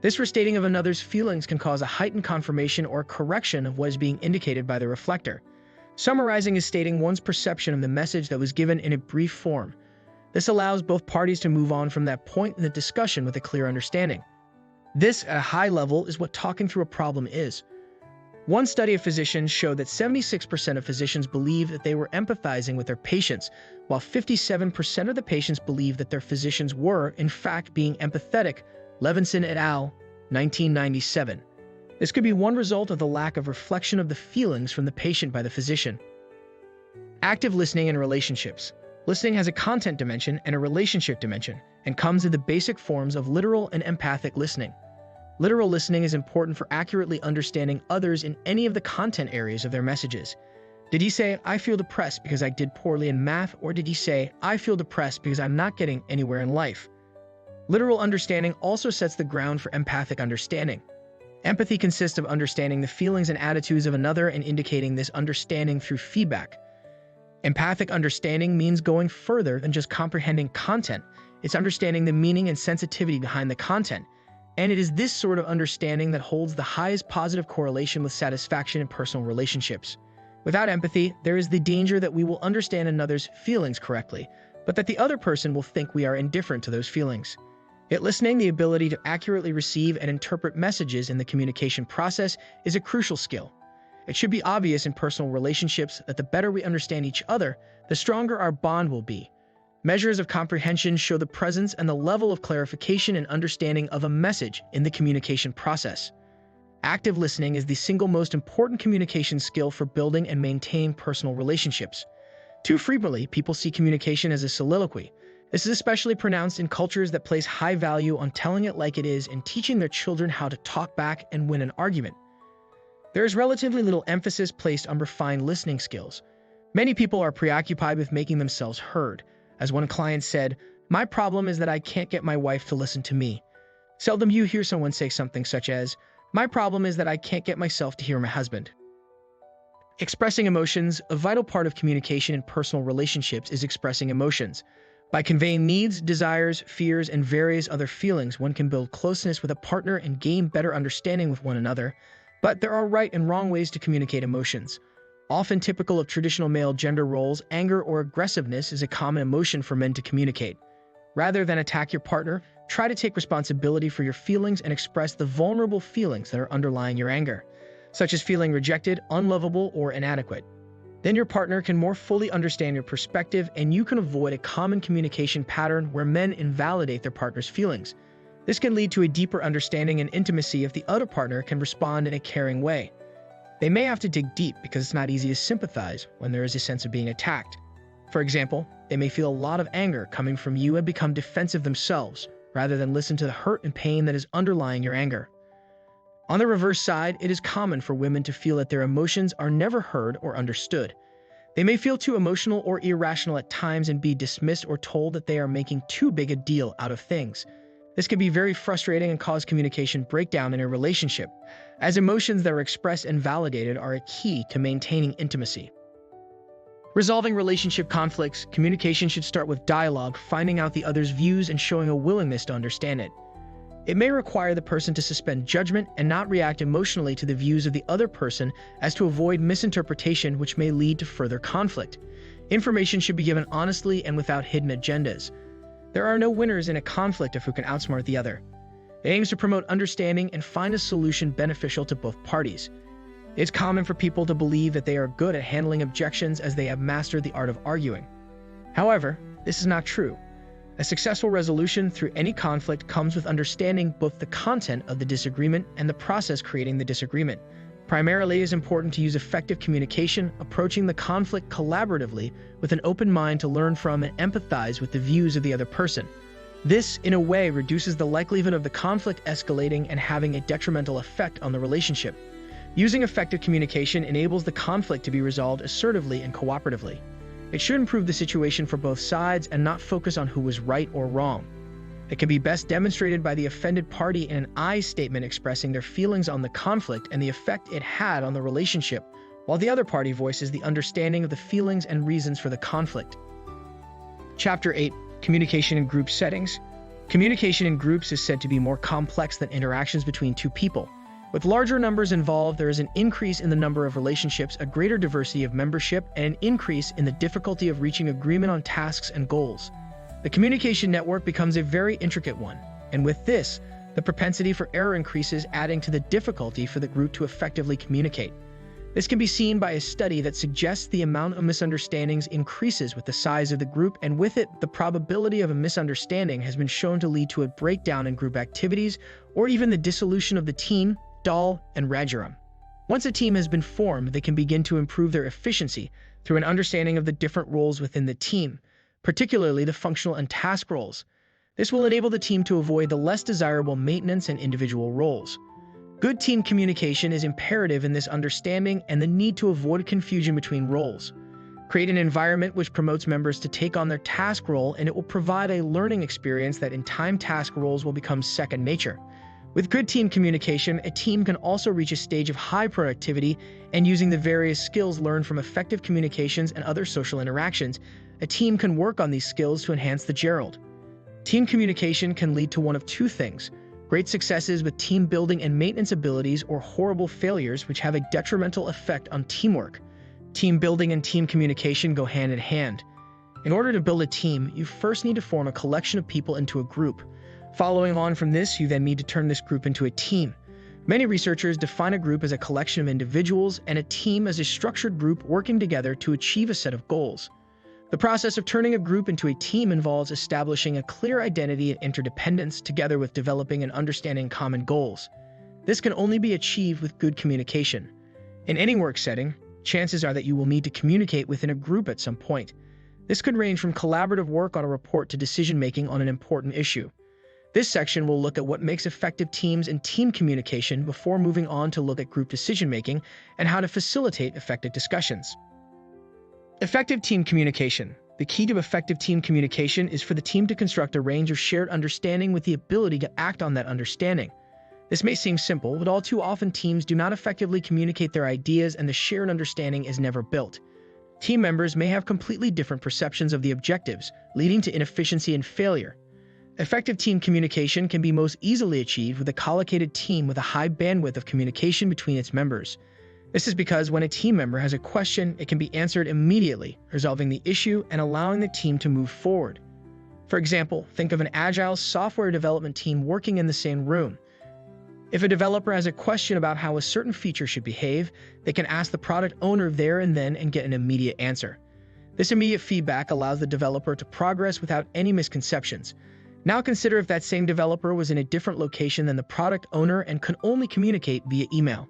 This restating of another's feelings can cause a heightened confirmation or correction of what is being indicated by the reflector. Summarizing is stating one's perception of the message that was given in a brief form. This allows both parties to move on from that point in the discussion with a clear understanding. This, at a high level, is what talking through a problem is. One study of physicians showed that 76% of physicians believe that they were empathizing with their patients, while 57% of the patients believed that their physicians were, in fact, being empathetic. Levinson et al., 1997. This could be one result of the lack of reflection of the feelings from the patient by the physician. Active listening in relationships. Listening has a content dimension and a relationship dimension, and comes in the basic forms of literal and empathic listening. Literal listening is important for accurately understanding others in any of the content areas of their messages. Did he say, "I feel depressed because I did poorly in math," or did he say, "I feel depressed because I'm not getting anywhere in life"? Literal understanding also sets the ground for empathic understanding. Empathy consists of understanding the feelings and attitudes of another and indicating this understanding through feedback. Empathic understanding means going further than just comprehending content. It's understanding the meaning and sensitivity behind the content. And it is this sort of understanding that holds the highest positive correlation with satisfaction in personal relationships. Without empathy, there is the danger that we will understand another's feelings correctly, but that the other person will think we are indifferent to those feelings. Yet listening, the ability to accurately receive and interpret messages in the communication process, is a crucial skill. It should be obvious in personal relationships that the better we understand each other, the stronger our bond will be. Measures of comprehension show the presence and the level of clarification and understanding of a message in the communication process. Active listening is the single most important communication skill for building and maintaining personal relationships. Too frequently, people see communication as a soliloquy. This is especially pronounced in cultures that place high value on telling it like it is and teaching their children how to talk back and win an argument. There is relatively little emphasis placed on refined listening skills. Many people are preoccupied with making themselves heard. As one client said, "My problem is that I can't get my wife to listen to me." Seldom you hear someone say something such as, "My problem is that I can't get myself to hear my husband." Expressing emotions. A vital part of communication in personal relationships is expressing emotions. By conveying needs, desires, fears, and various other feelings, one can build closeness with a partner and gain better understanding with one another. But there are right and wrong ways to communicate emotions. Often typical of traditional male gender roles, anger or aggressiveness is a common emotion for men to communicate. Rather than attack your partner, try to take responsibility for your feelings and express the vulnerable feelings that are underlying your anger, such as feeling rejected, unlovable, or inadequate. Then your partner can more fully understand your perspective and you can avoid a common communication pattern where men invalidate their partner's feelings. This can lead to a deeper understanding and intimacy if the other partner can respond in a caring way. They may have to dig deep because it's not easy to sympathize when there is a sense of being attacked. For example, they may feel a lot of anger coming from you and become defensive themselves, rather than listen to the hurt and pain that is underlying your anger. On the reverse side, it is common for women to feel that their emotions are never heard or understood. They may feel too emotional or irrational at times and be dismissed or told that they are making too big a deal out of things. This can be very frustrating and cause communication breakdown in a relationship, as emotions that are expressed and validated are a key to maintaining intimacy. Resolving relationship conflicts, communication should start with dialogue, finding out the other's views and showing a willingness to understand it. It may require the person to suspend judgment and not react emotionally to the views of the other person as to avoid misinterpretation, which may lead to further conflict. Information should be given honestly and without hidden agendas. There are no winners in a conflict if who can outsmart the other. It aims to promote understanding and find a solution beneficial to both parties. It's common for people to believe that they are good at handling objections as they have mastered the art of arguing. However, this is not true. A successful resolution through any conflict comes with understanding both the content of the disagreement and the process creating the disagreement. Primarily, it is important to use effective communication, approaching the conflict collaboratively with an open mind to learn from and empathize with the views of the other person. This, in a way, reduces the likelihood of the conflict escalating and having a detrimental effect on the relationship. Using effective communication enables the conflict to be resolved assertively and cooperatively. It should improve the situation for both sides and not focus on who was right or wrong. It can be best demonstrated by the offended party in an I statement expressing their feelings on the conflict and the effect it had on the relationship, while the other party voices the understanding of the feelings and reasons for the conflict. Chapter 8. Communication in Group Settings. Communication in groups is said to be more complex than interactions between two people. With larger numbers involved, there is an increase in the number of relationships, a greater diversity of membership, and an increase in the difficulty of reaching agreement on tasks and goals. The communication network becomes a very intricate one, and with this, the propensity for error increases, adding to the difficulty for the group to effectively communicate. This can be seen by a study that suggests the amount of misunderstandings increases with the size of the group, and with it, the probability of a misunderstanding has been shown to lead to a breakdown in group activities or even the dissolution of the team, Dahl and Rajaram. Once a team has been formed, they can begin to improve their efficiency through an understanding of the different roles within the team, particularly the functional and task roles. This will enable the team to avoid the less desirable maintenance and individual roles. Good team communication is imperative in this understanding and the need to avoid confusion between roles. Create an environment which promotes members to take on their task role, and it will provide a learning experience that in time task roles will become second nature. With good team communication, a team can also reach a stage of high productivity, and using the various skills learned from effective communications and other social interactions, a team can work on these skills to enhance the Gerald. Team communication can lead to one of two things: great successes with team building and maintenance abilities, or horrible failures which have a detrimental effect on teamwork. Team building and team communication go hand in hand. In order to build a team, you first need to form a collection of people into a group. Following on from this, you then need to turn this group into a team. Many researchers define a group as a collection of individuals and a team as a structured group working together to achieve a set of goals. The process of turning a group into a team involves establishing a clear identity and interdependence, together with developing and understanding common goals. This can only be achieved with good communication. In any work setting, chances are that you will need to communicate within a group at some point. This could range from collaborative work on a report to decision-making on an important issue. This section will look at what makes effective teams and team communication before moving on to look at group decision-making and how to facilitate effective discussions. Effective team communication. The key to effective team communication is for the team to construct a range of shared understanding with the ability to act on that understanding. This may seem simple, but all too often teams do not effectively communicate their ideas, and the shared understanding is never built. Team members may have completely different perceptions of the objectives, leading to inefficiency and failure. Effective team communication can be most easily achieved with a collocated team with a high bandwidth of communication between its members. This is because when a team member has a question, it can be answered immediately, resolving the issue and allowing the team to move forward. For example, think of an agile software development team working in the same room. If a developer has a question about how a certain feature should behave, they can ask the product owner there and then and get an immediate answer. This immediate feedback allows the developer to progress without any misconceptions. Now consider if that same developer was in a different location than the product owner and could only communicate via email.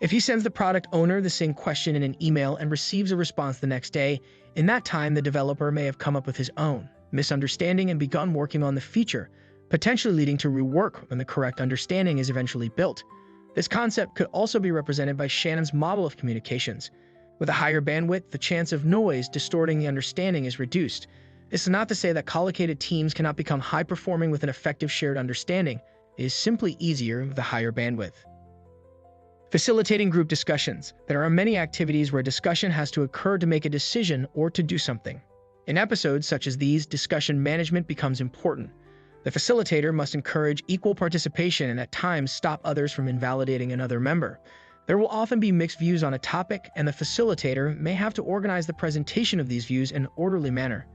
If he sends the product owner the same question in an email and receives a response the next day, in that time the developer may have come up with his own misunderstanding and begun working on the feature, potentially leading to rework when the correct understanding is eventually built. This concept could also be represented by Shannon's model of communications. With a higher bandwidth, the chance of noise distorting the understanding is reduced. This is not to say that collocated teams cannot become high-performing with an effective shared understanding. It is simply easier with a higher bandwidth. Facilitating group discussions. There are many activities where discussion has to occur to make a decision or to do something. In episodes such as these, discussion management becomes important. The facilitator must encourage equal participation and at times stop others from invalidating another member. There will often be mixed views on a topic, and the facilitator may have to organize the presentation of these views in an orderly manner.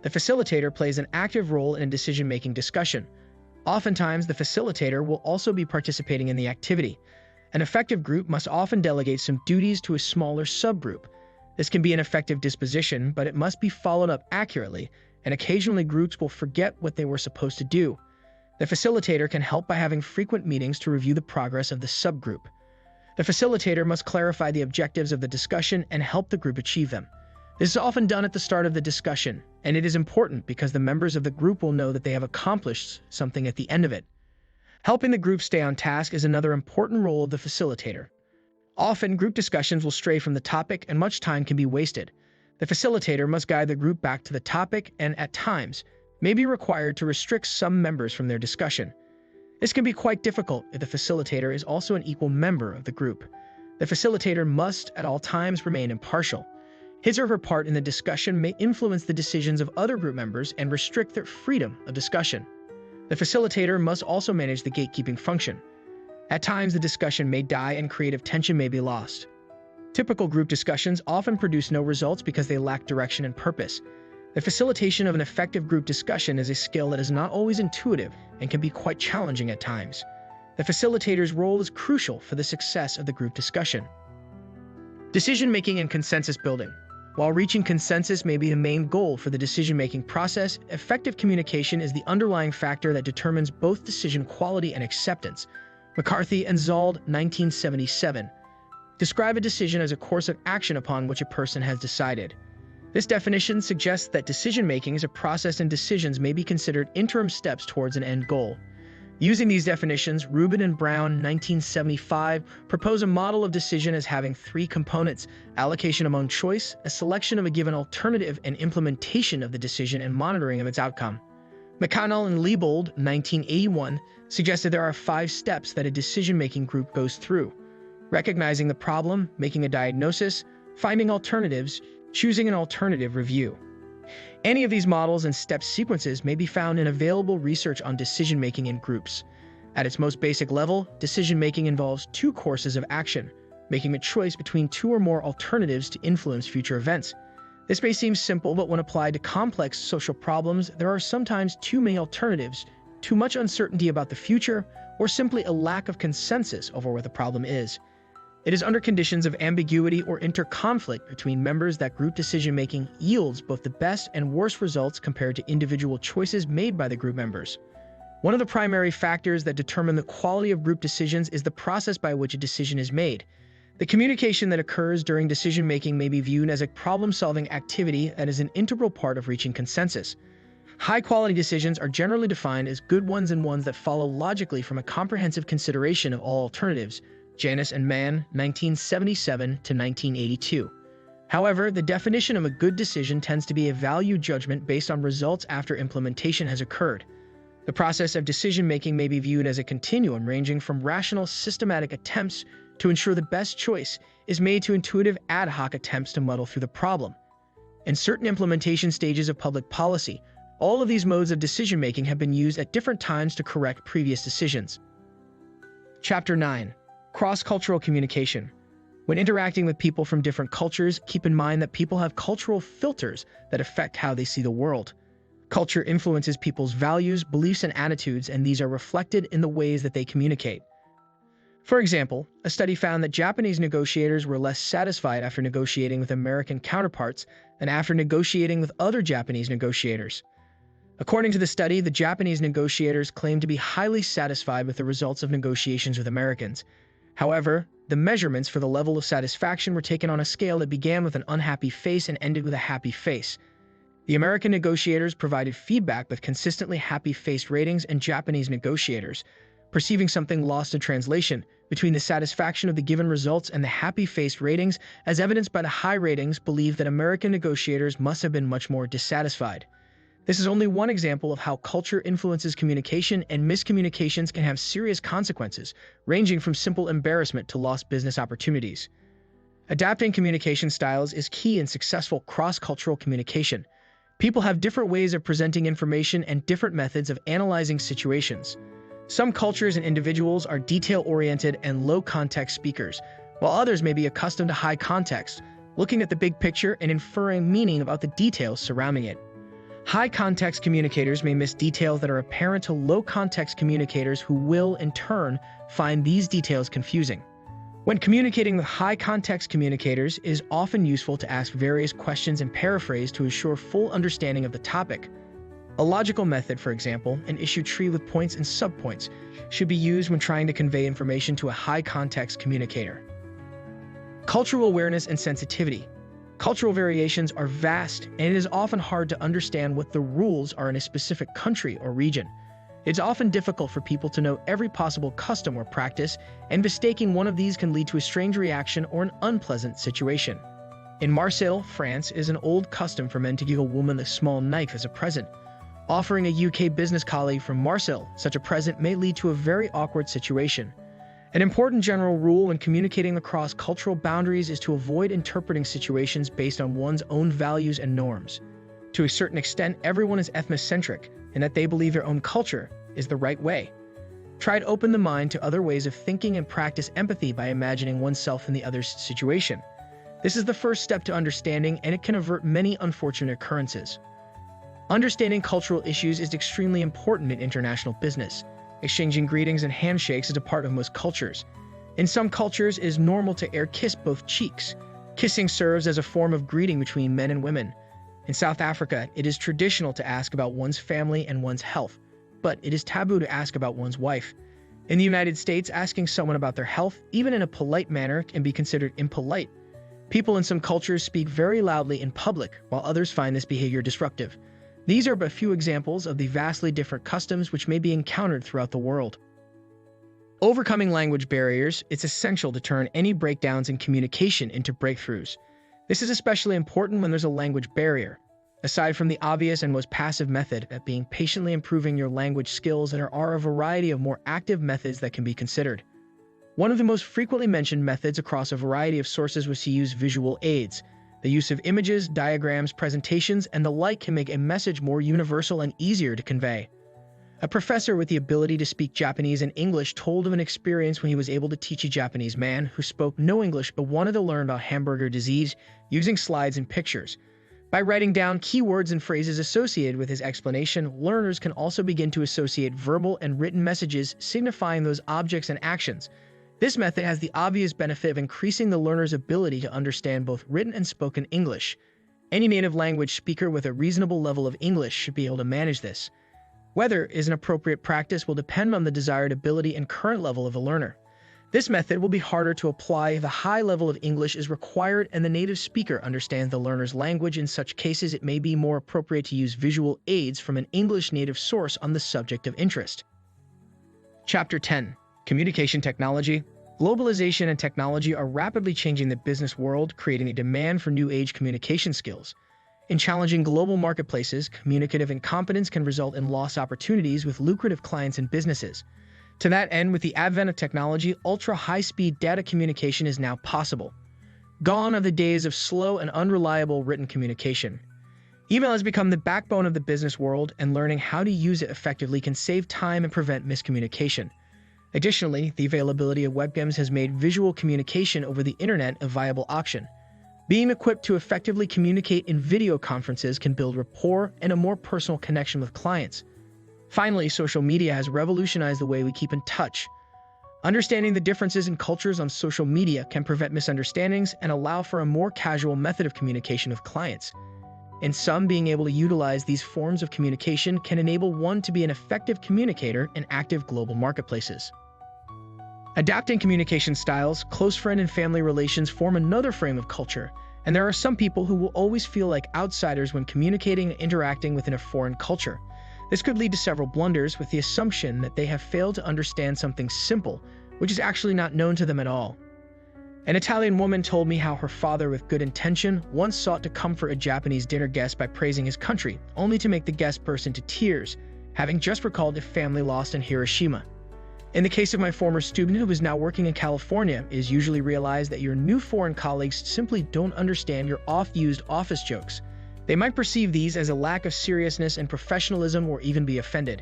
The facilitator plays an active role in a decision-making discussion. Oftentimes, the facilitator will also be participating in the activity. An effective group must often delegate some duties to a smaller subgroup. This can be an effective disposition, but it must be followed up accurately, and occasionally groups will forget what they were supposed to do. The facilitator can help by having frequent meetings to review the progress of the subgroup. The facilitator must clarify the objectives of the discussion and help the group achieve them. This is often done at the start of the discussion, and it is important because the members of the group will know that they have accomplished something at the end of it. Helping the group stay on task is another important role of the facilitator. Often, group discussions will stray from the topic and much time can be wasted. The facilitator must guide the group back to the topic and, at times, may be required to restrict some members from their discussion. This can be quite difficult if the facilitator is also an equal member of the group. The facilitator must, at all times, remain impartial. His or her part in the discussion may influence the decisions of other group members and restrict their freedom of discussion. The facilitator must also manage the gatekeeping function. At times, the discussion may die and creative tension may be lost. Typical group discussions often produce no results because they lack direction and purpose. The facilitation of an effective group discussion is a skill that is not always intuitive and can be quite challenging at times. The facilitator's role is crucial for the success of the group discussion. Decision-making and consensus building. While reaching consensus may be the main goal for the decision-making process, effective communication is the underlying factor that determines both decision quality and acceptance. McCarthy and Zold, 1977. Describe a decision as a course of action upon which a person has decided. This definition suggests that decision-making is a process and decisions may be considered interim steps towards an end goal. Using these definitions, Rubin and Brown, 1975, propose a model of decision as having three components: allocation among choice, a selection of a given alternative, and implementation of the decision and monitoring of its outcome. McConnell and Leibold, 1981, suggested there are 5 steps that a decision-making group goes through: recognizing the problem, making a diagnosis, finding alternatives, choosing an alternative, review. Any of these models and step sequences may be found in available research on decision-making in groups. At its most basic level, decision-making involves 2 courses of action, making a choice between 2 or more alternatives to influence future events. This may seem simple, but when applied to complex social problems, there are sometimes too many alternatives, too much uncertainty about the future, or simply a lack of consensus over what the problem is. It is under conditions of ambiguity or interconflict between members that group decision-making yields both the best and worst results compared to individual choices made by the group members. One of the primary factors that determine the quality of group decisions is the process by which a decision is made. The communication that occurs during decision-making may be viewed as a problem-solving activity that is an integral part of reaching consensus. High-quality decisions are generally defined as good ones and ones that follow logically from a comprehensive consideration of all alternatives. Janus and Mann, 1977 to 1982. However, the definition of a good decision tends to be a value judgment based on results after implementation has occurred. The process of decision-making may be viewed as a continuum ranging from rational, systematic attempts to ensure the best choice is made to intuitive ad hoc attempts to muddle through the problem. In certain implementation stages of public policy, all of these modes of decision-making have been used at different times to correct previous decisions. Chapter 9. Cross-cultural communication. When interacting with people from different cultures, keep in mind that people have cultural filters that affect how they see the world. Culture influences people's values, beliefs, and attitudes, and these are reflected in the ways that they communicate. For example, a study found that Japanese negotiators were less satisfied after negotiating with American counterparts than after negotiating with other Japanese negotiators. According to the study, the Japanese negotiators claimed to be highly satisfied with the results of negotiations with Americans. However, the measurements for the level of satisfaction were taken on a scale that began with an unhappy face and ended with a happy face. The American negotiators provided feedback with consistently happy face ratings, and Japanese negotiators, perceiving something lost in translation between the satisfaction of the given results and the happy face ratings, as evidenced by the high ratings, believed that American negotiators must have been much more dissatisfied. This is only one example of how culture influences communication, and miscommunications can have serious consequences, ranging from simple embarrassment to lost business opportunities. Adapting communication styles is key in successful cross-cultural communication. People have different ways of presenting information and different methods of analyzing situations. Some cultures and individuals are detail-oriented and low-context speakers, while others may be accustomed to high context, looking at the big picture and inferring meaning about the details surrounding it. High-context communicators may miss details that are apparent to low-context communicators who will, in turn, find these details confusing. When communicating with high-context communicators, it is often useful to ask various questions and paraphrase to ensure full understanding of the topic. A logical method, for example, an issue tree with points and subpoints, should be used when trying to convey information to a high-context communicator. Cultural awareness and sensitivity. Cultural variations are vast, and it is often hard to understand what the rules are in a specific country or region. It's often difficult for people to know every possible custom or practice, and mistaking one of these can lead to a strange reaction or an unpleasant situation. In Marseille, France, it is an old custom for men to give a woman a small knife as a present. Offering a UK business colleague from Marseille such a present may lead to a very awkward situation. An important general rule when communicating across cultural boundaries is to avoid interpreting situations based on one's own values and norms. To a certain extent, everyone is ethnocentric, and that they believe their own culture is the right way. Try to open the mind to other ways of thinking and practice empathy by imagining oneself in the other's situation. This is the first step to understanding, and it can avert many unfortunate occurrences. Understanding cultural issues is extremely important in international business. Exchanging greetings and handshakes is a part of most cultures. In some cultures, it is normal to air kiss both cheeks. Kissing serves as a form of greeting between men and women. In South Africa, it is traditional to ask about one's family and one's health, but it is taboo to ask about one's wife. In the United States, asking someone about their health, even in a polite manner, can be considered impolite. People in some cultures speak very loudly in public, while others find this behavior disruptive. These are but a few examples of the vastly different customs which may be encountered throughout the world. Overcoming language barriers, it's essential to turn any breakdowns in communication into breakthroughs. This is especially important when there's a language barrier. Aside from the obvious and most passive method of being patiently improving your language skills, there are a variety of more active methods that can be considered. One of the most frequently mentioned methods across a variety of sources was to use visual aids. The use of images, diagrams, presentations, and the like can make a message more universal and easier to convey. A professor with the ability to speak Japanese and English told of an experience when he was able to teach a Japanese man who spoke no English but wanted to learn about hamburger disease using slides and pictures. By writing down keywords and phrases associated with his explanation, learners can also begin to associate verbal and written messages signifying those objects and actions. This method has the obvious benefit of increasing the learner's ability to understand both written and spoken English. Any native language speaker with a reasonable level of English should be able to manage this. Whether it is an appropriate practice will depend on the desired ability and current level of the learner. This method will be harder to apply if a high level of English is required and the native speaker understands the learner's language. In such cases, it may be more appropriate to use visual aids from an English native source on the subject of interest. Chapter 10. Communication Technology. Globalization and technology are rapidly changing the business world, creating a demand for new-age communication skills. In challenging global marketplaces, communicative incompetence can result in lost opportunities with lucrative clients and businesses. To that end, with the advent of technology, ultra-high-speed data communication is now possible. Gone are the days of slow and unreliable written communication. Email has become the backbone of the business world, and learning how to use it effectively can save time and prevent miscommunication. Additionally, the availability of webcams has made visual communication over the internet a viable option. Being equipped to effectively communicate in video conferences can build rapport and a more personal connection with clients. Finally, social media has revolutionized the way we keep in touch. Understanding the differences in cultures on social media can prevent misunderstandings and allow for a more casual method of communication with clients. In sum, being able to utilize these forms of communication can enable one to be an effective communicator in active global marketplaces. Adapting communication styles, close friend and family relations form another frame of culture, and there are some people who will always feel like outsiders when communicating and interacting within a foreign culture. This could lead to several blunders with the assumption that they have failed to understand something simple, which is actually not known to them at all. An Italian woman told me how her father, with good intention, once sought to comfort a Japanese dinner guest by praising his country, only to make the guest burst into tears, having just recalled a family lost in Hiroshima. In the case of my former student who is now working in California, it is usually realized that your new foreign colleagues simply don't understand your oft-used office jokes. They might perceive these as a lack of seriousness and professionalism or even be offended.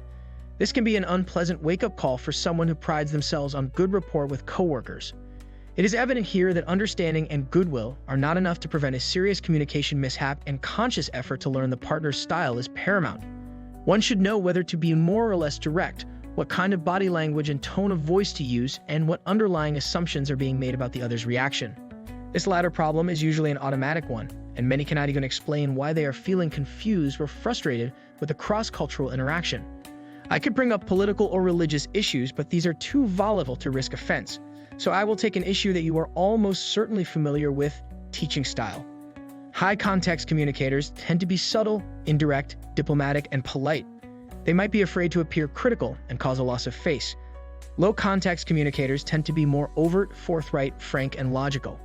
This can be an unpleasant wake-up call for someone who prides themselves on good rapport with coworkers. It is evident here that understanding and goodwill are not enough to prevent a serious communication mishap, and conscious effort to learn the partner's style is paramount. One should know whether to be more or less direct, what kind of body language and tone of voice to use, and what underlying assumptions are being made about the other's reaction. This latter problem is usually an automatic one, and many cannot even explain why they are feeling confused or frustrated with a cross-cultural interaction. I could bring up political or religious issues, but these are too volatile to risk offense. So I will take an issue that you are almost certainly familiar with: teaching style. High-context communicators tend to be subtle, indirect, diplomatic, and polite. They might be afraid to appear critical and cause a loss of face. Low-context communicators tend to be more overt, forthright, frank, and logical.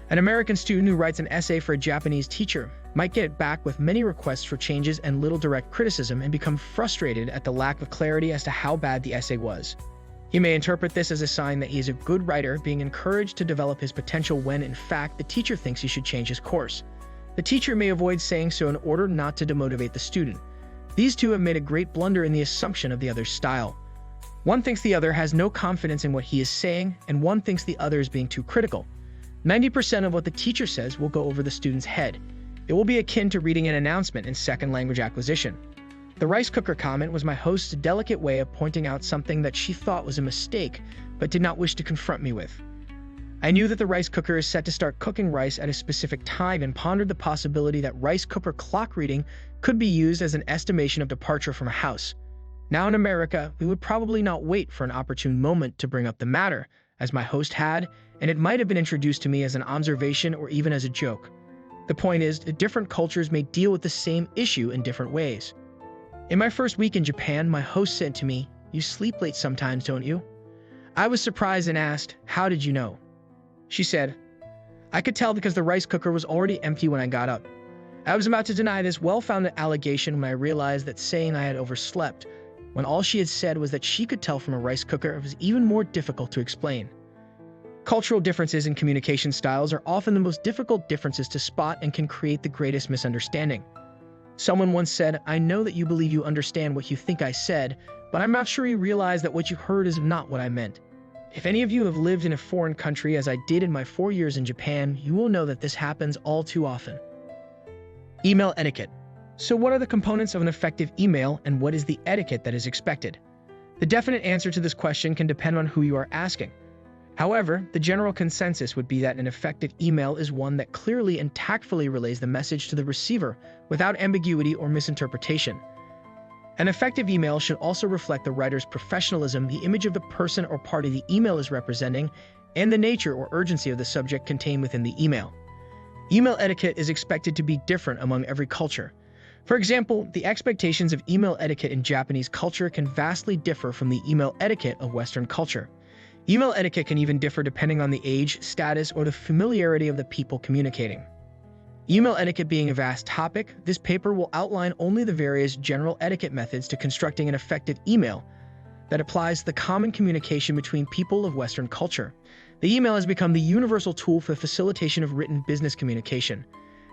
An American student who writes an essay for a Japanese teacher might get back with many requests for changes and little direct criticism and become frustrated at the lack of clarity as to how bad the essay was. He may interpret this as a sign that he is a good writer, being encouraged to develop his potential when, in fact, the teacher thinks he should change his course. The teacher may avoid saying so in order not to demotivate the student. These two have made a great blunder in the assumption of the other's style. One thinks the other has no confidence in what he is saying, and one thinks the other is being too critical. 90% of what the teacher says will go over the student's head. It will be akin to reading an announcement in second language acquisition. The rice cooker comment was my host's delicate way of pointing out something that she thought was a mistake, but did not wish to confront me with. I knew that the rice cooker is set to start cooking rice at a specific time and pondered the possibility that rice cooker clock reading could be used as an estimation of departure from a house. Now in America, we would probably not wait for an opportune moment to bring up the matter, as my host had, and it might have been introduced to me as an observation or even as a joke. The point is that different cultures may deal with the same issue in different ways. In my first week in Japan, my host said to me, "You sleep late sometimes, don't you?" I was surprised and asked, "How did you know?" She said, "I could tell because the rice cooker was already empty when I got up." I was about to deny this well-founded allegation when I realized that saying I had overslept, when all she had said was that she could tell from a rice cooker, was even more difficult to explain. Cultural differences in communication styles are often the most difficult differences to spot and can create the greatest misunderstanding. Someone once said, "I know that you believe you understand what you think I said, but I'm not sure you realize that what you heard is not what I meant." If any of you have lived in a foreign country, as I did in my 4 years in Japan, you will know that this happens all too often. Email etiquette. So what are the components of an effective email, and what is the etiquette that is expected? The definite answer to this question can depend on who you are asking. However, the general consensus would be that an effective email is one that clearly and tactfully relays the message to the receiver without ambiguity or misinterpretation. An effective email should also reflect the writer's professionalism, the image of the person or party the email is representing, and the nature or urgency of the subject contained within the email. Email etiquette is expected to be different among every culture. For example, the expectations of email etiquette in Japanese culture can vastly differ from the email etiquette of Western culture. Email etiquette can even differ depending on the age, status, or the familiarity of the people communicating. Email etiquette being a vast topic, this paper will outline only the various general etiquette methods to constructing an effective email that applies to the common communication between people of Western culture. The email has become the universal tool for the facilitation of written business communication.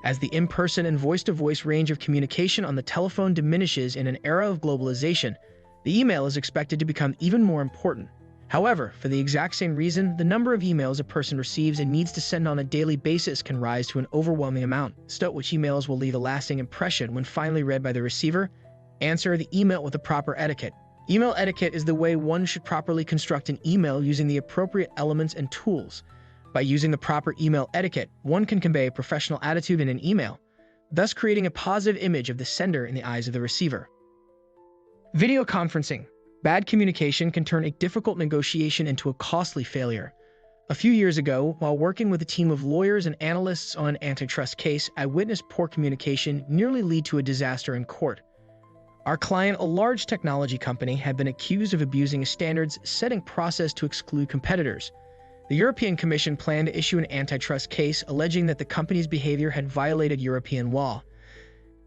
As the in-person and voice-to-voice range of communication on the telephone diminishes in an era of globalization, the email is expected to become even more important. However, for the exact same reason, the number of emails a person receives and needs to send on a daily basis can rise to an overwhelming amount. Which emails will leave a lasting impression when finally read by the receiver? Answer: the email with the proper etiquette. Email etiquette is the way one should properly construct an email using the appropriate elements and tools. By using the proper email etiquette, one can convey a professional attitude in an email, thus creating a positive image of the sender in the eyes of the receiver. Video conferencing. Bad communication can turn a difficult negotiation into a costly failure. A few years ago, while working with a team of lawyers and analysts on an antitrust case, I witnessed poor communication nearly lead to a disaster in court. Our client, a large technology company, had been accused of abusing a standards-setting process to exclude competitors. The European Commission planned to issue an antitrust case alleging that the company's behavior had violated European law.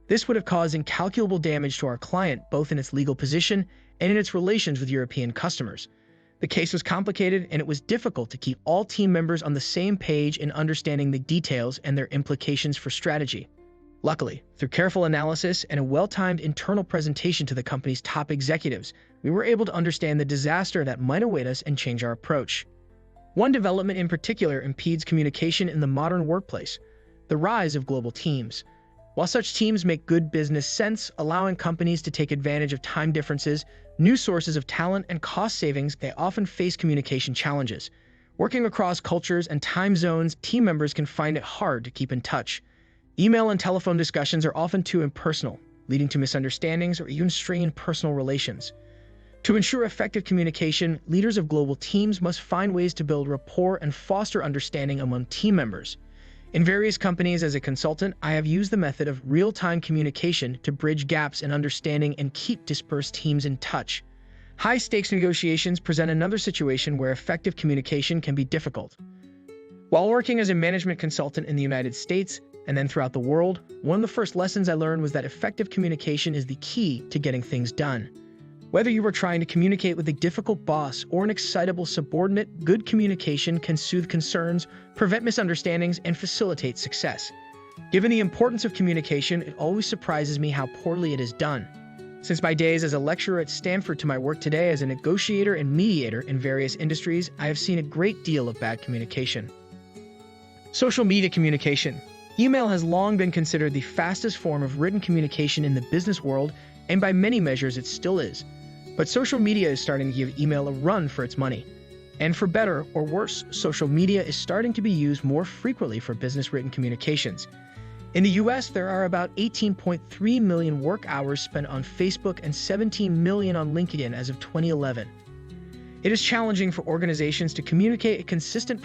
This would have caused incalculable damage to our client, both in its legal position and in its relations with European customers. The case was complicated, and it was difficult to keep all team members on the same page in understanding the details and their implications for strategy. Luckily, through careful analysis and a well-timed internal presentation to the company's top executives, we were able to understand the disaster that might await us and change our approach. One development in particular impedes communication in the modern workplace: the rise of global teams. While such teams make good business sense, allowing companies to take advantage of time differences, new sources of talent, and cost savings, they often face communication challenges. Working across cultures and time zones, team members can find it hard to keep in touch. Email and telephone discussions are often too impersonal, leading to misunderstandings or even strained personal relations. To ensure effective communication, leaders of global teams must find ways to build rapport and foster understanding among team members. In various companies as a consultant, I have used the method of real-time communication to bridge gaps in understanding and keep dispersed teams in touch. High-stakes negotiations present another situation where effective communication can be difficult. While working as a management consultant in the United States and then throughout the world, one of the first lessons I learned was that effective communication is the key to getting things done. Whether you are trying to communicate with a difficult boss or an excitable subordinate, good communication can soothe concerns, prevent misunderstandings, and facilitate success. Given the importance of communication, it always surprises me how poorly it is done. Since my days as a lecturer at Stanford to my work today as a negotiator and mediator in various industries, I have seen a great deal of bad communication. Social media communication. Email has long been considered the fastest form of written communication in the business world, and by many measures it still is. But social media is starting to give email a run for its money. And for better or worse, social media is starting to be used more frequently for business-written communications. In the US, there are about 18.3 million work hours spent on Facebook and 17 million on LinkedIn as of 2011. It is challenging for organizations to communicate a consistent